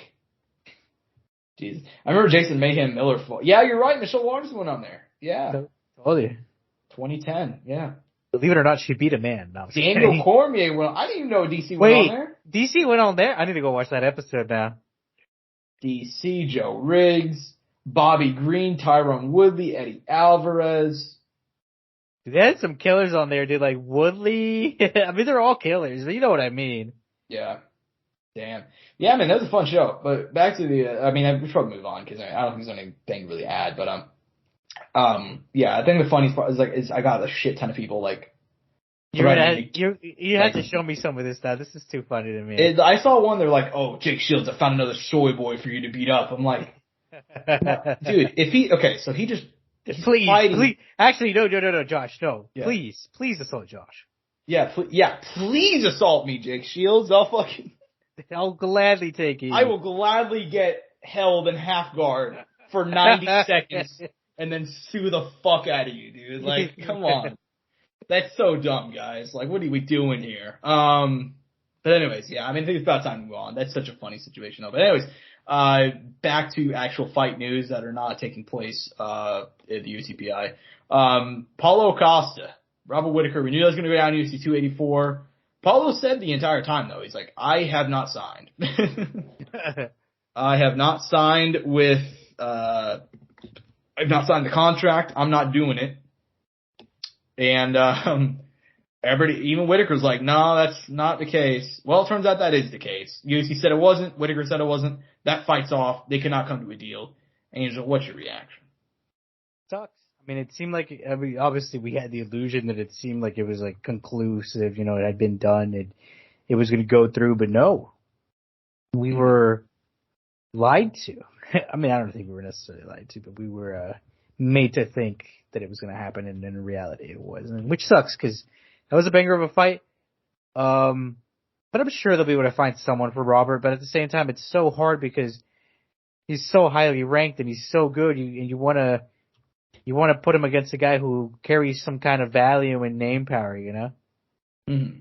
Jeez. I remember Jason Mayhem Miller fought. Yeah, you're right. Michelle Watterson went on there. Yeah. Told you. 2010. Yeah. Believe it or not, she beat a man. No, Daniel Cormier went. I didn't even know DC went on there. DC went on there? I need to go watch that episode now. DC, Joe Riggs, Bobby Green, Tyrone Woodley, Eddie Alvarez. Dude, they had some killers on there, dude. Like Woodley. I mean, they're all killers, but you know what I mean. Yeah. Damn. Yeah, man, that was a fun show. But back to the, we should probably move on because I don't think there's anything really add. But yeah, I think the funniest part is I got a shit ton of people You have to show me some of this stuff. This is too funny to me. I saw one. They're like, "Oh, Jake Shields, I found another soy boy for you to beat up." I'm like, dude, so he just please, actually, no, Josh, no, yeah. please assault Josh. Yeah, please assault me, Jake Shields. I'll gladly take it. I will gladly get held in half guard for 90 seconds and then sue the fuck out of you, dude. Like, come on. That's so dumb, guys. Like, what are we doing here? But anyways, yeah, I think it's about time to move on. That's such a funny situation, though. But anyways, back to actual fight news that are not taking place at the UCPI. Paulo Costa, Robert Whittaker. We knew that was going to go down to UFC 284. Paulo said the entire time, though, he's like, I have not signed. I have not signed with, I've not signed the contract. I'm not doing it. And, everybody, even Whittaker's like, no, that's not the case. Well, it turns out that is the case. UFC said it wasn't. Whittaker said it wasn't. That fight's off. They cannot come to a deal. And he's like, what's your reaction? Sucks. I mean, it seemed like, obviously we had the illusion that it seemed like it was like conclusive, it had been done, it was going to go through, but no. We were lied to. I mean, I don't think we were necessarily lied to, but we were, made to think that it was going to happen, and in reality it wasn't, which sucks, because that was a banger of a fight. But I'm sure they'll be able to find someone for Robert, but at the same time, it's so hard because he's so highly ranked and he's so good, and you want to put him against a guy who carries some kind of value and name power, Mm-hmm.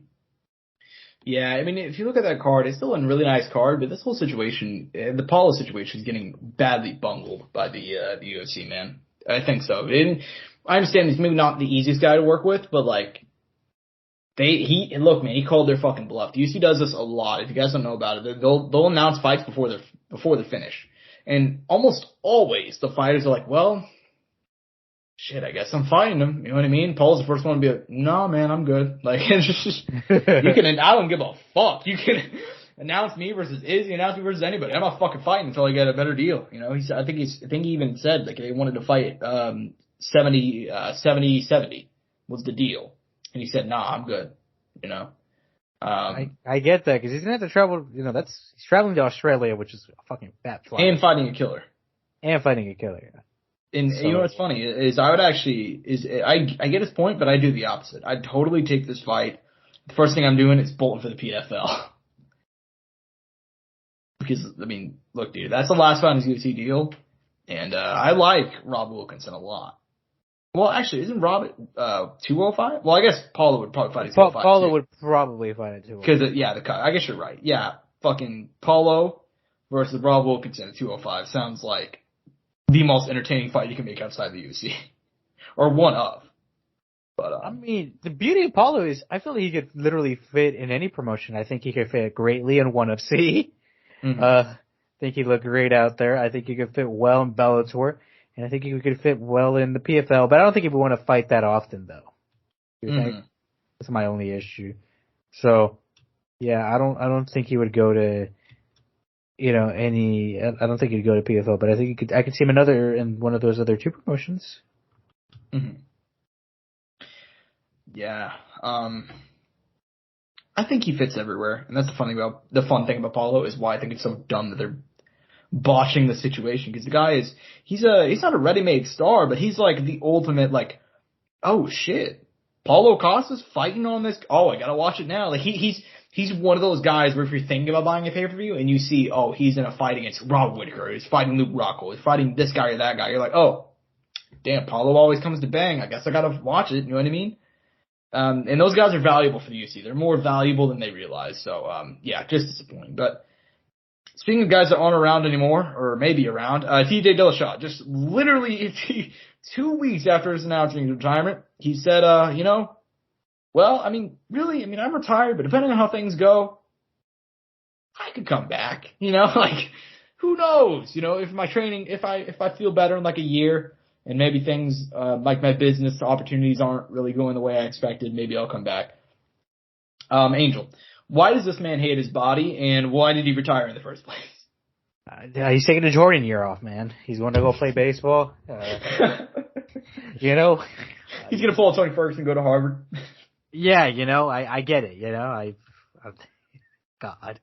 Yeah, I mean, if you look at that card, it's still a really nice card, but this whole situation, the Paulo situation, is getting badly bungled by the UFC, man. I think so. I understand he's maybe not the easiest guy to work with, but he called their fucking bluff. The UFC does this a lot. If you guys don't know about it, they'll announce fights before they're finished, and almost always the fighters are like, well, shit, I guess I'm fighting him. You know what I mean? Paul's the first one to be like, no, man, I'm good. Like, it's just, I don't give a fuck. You can announce me versus Izzy, announce me versus anybody. I'm not fucking fighting until I get a better deal. I think he even said, they wanted to fight, 70-70 was the deal. And he said, nah, I'm good, you know. I get that, because he's going to have to travel, you know, he's traveling to Australia, which is a fucking fat flight. And fighting a killer. And fighting a killer, yeah. And So, you know what's funny is I get his point, but I do the opposite. I'd totally take this fight. The first thing I'm doing is bolting for the PFL. Because, I mean, look, dude, that's the last fight in his UFC deal. And I like Rob Wilkinson a lot. Well, actually, isn't Rob 205? Well, I guess Paulo would probably fight at 205. Paulo would probably fight at 205. Because, yeah, I guess you're right. Yeah, fucking Paulo versus Rob Wilkinson at 205 sounds like the most entertaining fight you can make outside the UFC. Or one of. But I mean, the beauty of Paulo is I feel like he could literally fit in any promotion. I think he could fit greatly in ONE FC. Mm-hmm. I think he'd look great out there. I think he could fit well in Bellator. And I think he could fit well in the PFL. But I don't think he would want to fight that often, though. You think? That's my only issue. So, yeah, I don't think he would go to, you know, I don't think he'd go to PFL, but I could see him in one of those other two promotions. Mm-hmm. Yeah. I think he fits everywhere. And that's the fun thing about Paulo is why I think it's so dumb that they're botching the situation. Because the guy he's not a ready-made star, but he's like the ultimate, like, oh shit, Paulo Costa's fighting on this. Oh, I gotta watch it now. Like he's one of those guys where if you're thinking about buying a pay-per-view and you see, oh, he's in a fight against Rob Whittaker, he's fighting Luke Rockhold, he's fighting this guy or that guy, you're like, oh, damn, Paulo always comes to bang. I guess I gotta watch it. You know what I mean? And those guys are valuable for the UFC. They're more valuable than they realize. So, yeah, just disappointing. But speaking of guys that aren't around anymore, or maybe around, TJ Dillashaw, just literally 2 weeks after his announcing his retirement, he said, you know, well, I mean, really, I mean, I'm retired, but depending on how things go, I could come back. You know, like, who knows? You know, if my training, if I feel better in like a year, and maybe things, like my business opportunities aren't really going the way I expected, maybe I'll come back. Angel, why does this man hate his body, and why did he retire in the first place? He's taking a Jordan year off, man. He's going to go play baseball. You know, he's gonna pull a Tony Ferguson and go to Harvard. Yeah, you know, I get it. You know, God.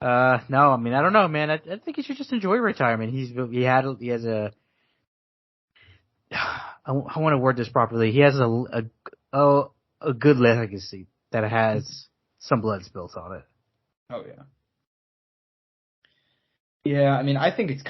No, I mean, I don't know, man. I think he should just enjoy retirement. I want to word this properly. He has a good legacy that has some blood spilt on it. Oh yeah. Yeah, I mean, I think it's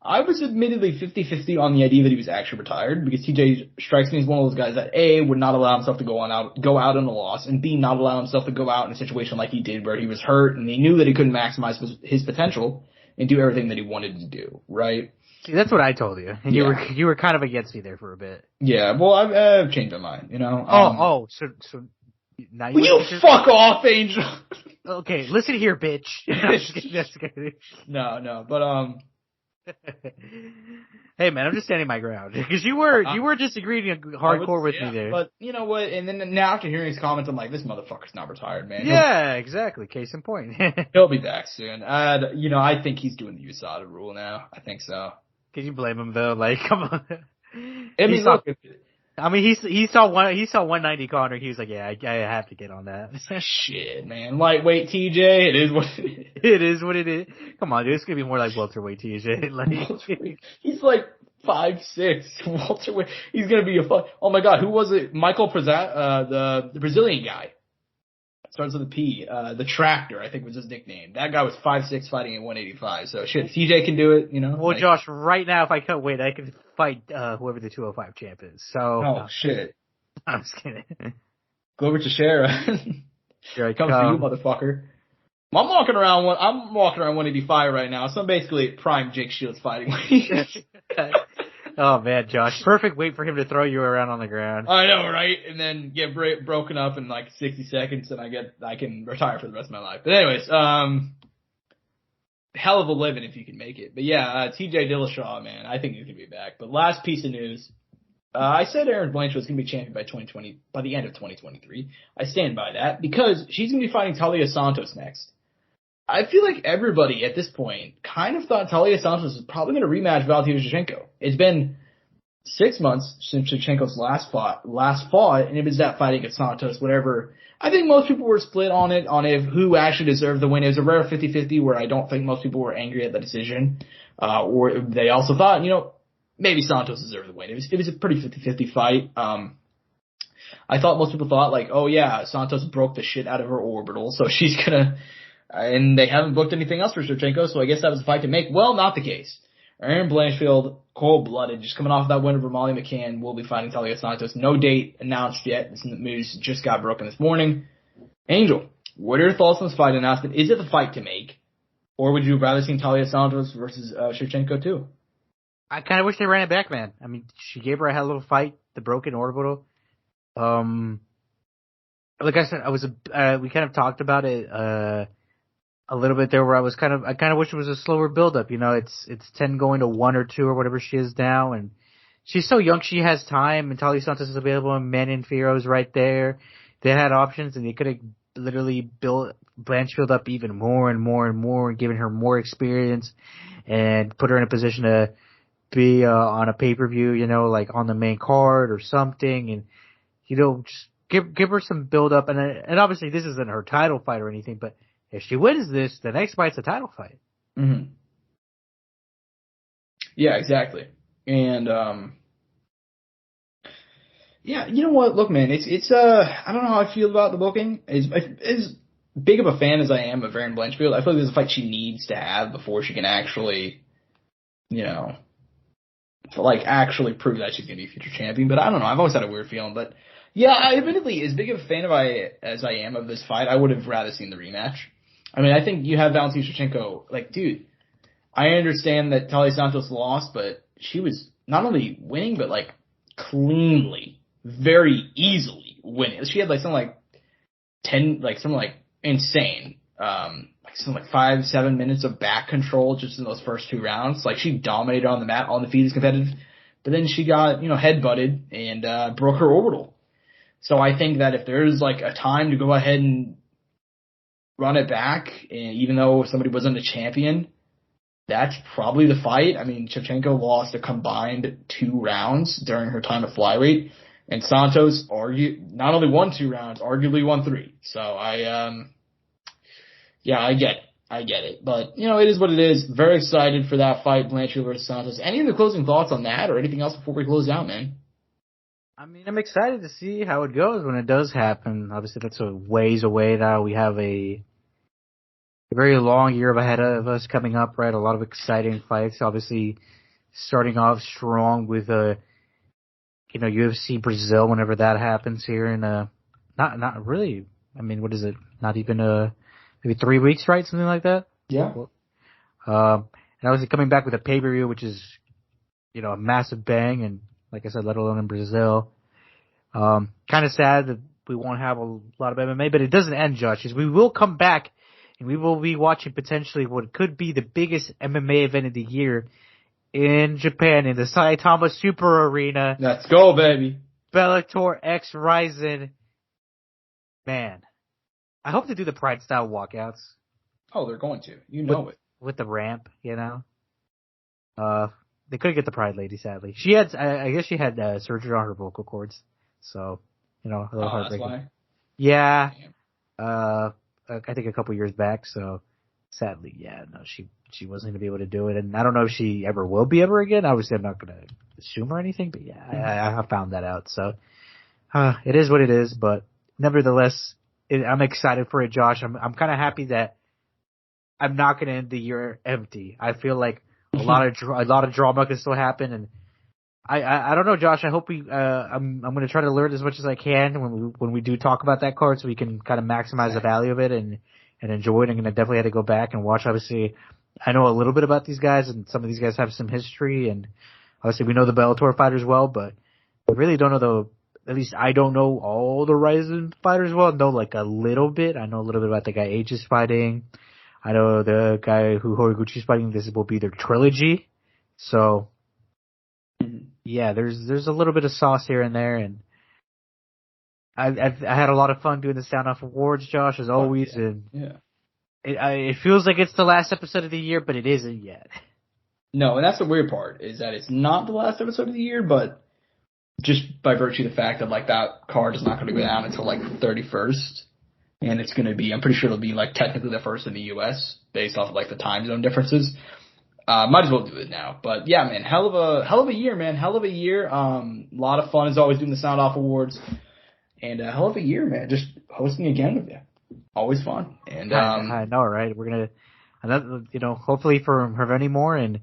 I was admittedly 50-50 on the idea that he was actually retired, because TJ strikes me as one of those guys that A, would not allow himself to go out in a loss, and B, not allow himself to go out in a situation like he did where he was hurt and he knew that he couldn't maximize his potential and do everything that he wanted to do, right? See, that's what I told you. And you were kind of against me there for a bit. Yeah, well, I've changed my mind, you know? So now will you fuck off, Angel? Okay, listen here, bitch. No, but hey man, I'm just standing my ground because you were disagreeing hardcore with me there. But you know what? And then now after hearing his comments, I'm like, this motherfucker's not retired, man. Yeah, exactly. Case in point. He'll be back soon. You know, I think he's doing the USADA rule now. I think so. Can you blame him though? Like, come on. I mean, look. He saw 190 Conor. He was like, yeah, I have to get on that. Shit, man. Lightweight TJ, it is what it is. It is what it is. Come on, dude. It's gonna be more like welterweight TJ. Like, he's like 5'6", welterweight. He's gonna be oh my god, who was it? Michael Prezat, the Brazilian guy. Starts with a P. The Tractor, I think was his nickname. That guy was 5'6", fighting at 185. So shit, TJ can do it, you know. Well, like, Josh, right now, if I cut weight, I could fight whoever the 205 champ is. So. Oh shit. I'm just kidding. Glover Teixeira. Here I come for you, motherfucker. I'm walking around 185 right now, so I'm basically at prime Jake Shields fighting weight. Oh man, Josh, perfect weight for him to throw you around on the ground. I know, right? And then get broken up in like 60 seconds, and I can retire for the rest of my life. But anyways, hell of a living if you can make it. But yeah, TJ Dillashaw, man, I think he's gonna be back. But last piece of news, I said Erin Blanchard was gonna be champion by the end of 2023. I stand by that because she's gonna be fighting Talia Santos next. I feel like everybody at this point kind of thought Talia Santos was probably going to rematch Valentina Shevchenko. It's been 6 months since Shevchenko's last fought, and it was that fight against Santos, whatever. I think most people were split on if who actually deserved the win. It was a rare 50-50 where I don't think most people were angry at the decision. Or they also thought, maybe Santos deserved the win. It was a pretty 50-50 fight. I thought most people thought like, oh yeah, Santos broke the shit out of her orbital, so she's gonna, and they haven't booked anything else for Shevchenko, so I guess that was a fight to make. Well, not the case. Erin Blanchfield, cold-blooded, just coming off that win over Molly McCann, will be fighting Talia Santos. No date announced yet. This news just got broken this morning. Angel, what are your thoughts on this fight announcement? Is it the fight to make? Or would you rather see Talia Santos versus Shevchenko too? I kind of wish they ran it back, man. I mean, she gave her a hell of a fight, the broken orbital. Like I said, we kind of talked about it, a little bit there where I kind of wish it was a slower build up. It's 10 going to 1 or 2 or whatever she is now, and she's so young, she has time, and Talia Santos is available, and Manon Fierro's right there. They had options, and they could have literally built Blanchfield up even more and more and more, and given her more experience, and put her in a position to be on a pay-per-view, like on the main card or something, and just give her some build up, and obviously this isn't her title fight or anything, but if she wins this, the next fight's a title fight. Mm-hmm. Yeah, exactly. And yeah, you know what? Look, man, it's I don't know how I feel about the booking. As big of a fan as I am of Erin Blanchfield, I feel like this is a fight she needs to have before she can actually, actually prove that she's gonna be a future champion. But I don't know. I've always had a weird feeling, but. Yeah, admittedly, as big of a fan as I am of this fight, I would have rather seen the rematch. I mean, I think you have Valentina Shevchenko, dude, I understand that Talia Santos lost, but she was not only winning, but cleanly, very easily winning. She had something insane, something 5-7 minutes of back control just in those first 2 rounds. She dominated on the mat, on the feet is competitive, but then she got, head-butted and broke her orbital. So I think that if there's a time to go ahead and run it back, and even though somebody wasn't a champion, that's probably the fight. I mean, Shevchenko lost a combined 2 rounds during her time at flyweight, and Santos not only won 2 rounds, arguably won 3. So I get it. But, it is what it is. Very excited for that fight, Blanchfield versus Santos. Any other closing thoughts on that or anything else before we close out, man? I mean, I'm excited to see how it goes when it does happen. Obviously, that's a ways away now. We have a very long year ahead of us coming up, right? A lot of exciting fights. Obviously, starting off strong with UFC Brazil whenever that happens here in not really. I mean, what is it? Not even maybe 3 weeks, right? Something like that. Yeah. And obviously coming back with a pay-per-view, which is a massive bang, and like I said, let alone in Brazil. Kind of sad that we won't have a lot of MMA, but it doesn't end, Josh. We will come back, and we will be watching potentially what could be the biggest MMA event of the year in Japan, in the Saitama Super Arena. Let's go, baby. Bellator X Ryzen. Man, I hope they do the Pride-style walkouts. Oh, they're going to. It. With the ramp, They couldn't get the Pride lady, sadly. I guess she had surgery on her vocal cords. So, a little heartbreaking. That's why? Yeah. I think a couple years back. So, sadly, she wasn't going to be able to do it. And I don't know if she ever will be ever again. Obviously, I'm not going to assume or anything. But yeah, I found that out. So, it is what it is. But nevertheless, I'm excited for it, Josh. I'm kind of happy that I'm not going to end the year empty. I feel like a lot of drama can still happen, and I don't know, Josh. I hope I'm going to try to learn as much as I can when we do talk about that card, so we can kind of maximize the value of it and enjoy it. I'm going to definitely have to go back and watch. Obviously, I know a little bit about these guys, and some of these guys have some history, and obviously we know the Bellator fighters well, but we really don't know at least I don't know all the Ryzen fighters well. I know a little bit. I know a little bit about the guy Aegis fighting. I know the guy who Horiguchi's fighting. This will be their trilogy. So, yeah, there's a little bit of sauce here and there, and I had a lot of fun doing the Soundoff Awards, Josh, as always. Yeah. And it feels like it's the last episode of the year, but it isn't yet. No, and that's the weird part, is that it's not the last episode of the year, but just by virtue of the fact that, like, that card is not going to go down until, like, the 31st. And it's going to be, I'm pretty sure it'll be, like, technically the first in the U.S. based off of, like, the time zone differences. Might as well do it now. But, yeah, man, hell of a year, man. Hell of a year. A lot of fun as always doing the Sound Off Awards. And a hell of a year, man. Just hosting again with you. Always fun. And I know, right? We're going to, hopefully for many more, and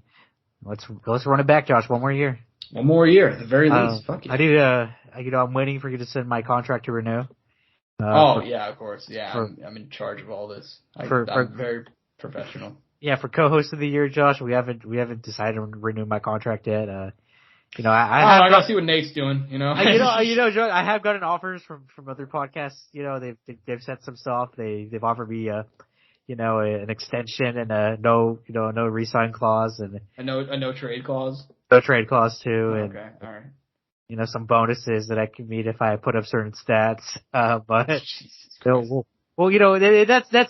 let's run it back, Josh. One more year. One more year, at the very least. Fuck yeah. I'm waiting for you to send my contract to renew. Yeah, of course. Yeah, I'm in charge of all this. I'm very professional. Yeah, for co-host of the year, Josh, we haven't decided to renew my contract yet. I gotta see what Nate's doing. Josh, I have gotten offers from other podcasts. They've sent some stuff. They've offered me an extension and a no re-sign clause and a no trade clause. No trade clause too, and okay, all right. Some bonuses that I can meet if I put up certain stats. But that's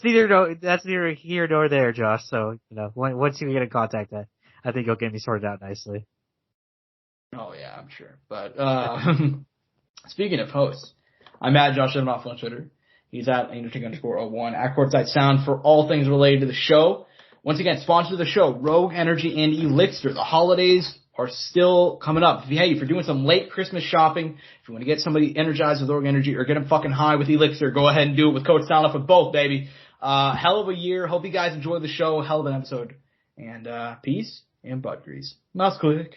neither here nor there, Josh. So once you get in contact, I think you'll get me sorted out nicely. Oh yeah, I'm sure. But speaking of hosts, I'm at Josh Evanoff on Twitter. He's at _01 at Courtside Sound for all things related to the show. Once again, sponsors of the show, Rogue Energy and ELYXR. The holidays are still coming up. If you're doing some late Christmas shopping, if you want to get somebody energized with Rogue Energy or get them fucking high with ELYXR, go ahead and do it with Coach Soundoff with both, baby. Hell of a year. Hope you guys enjoyed the show. Hell of an episode. And peace and butt grease. Mouse click.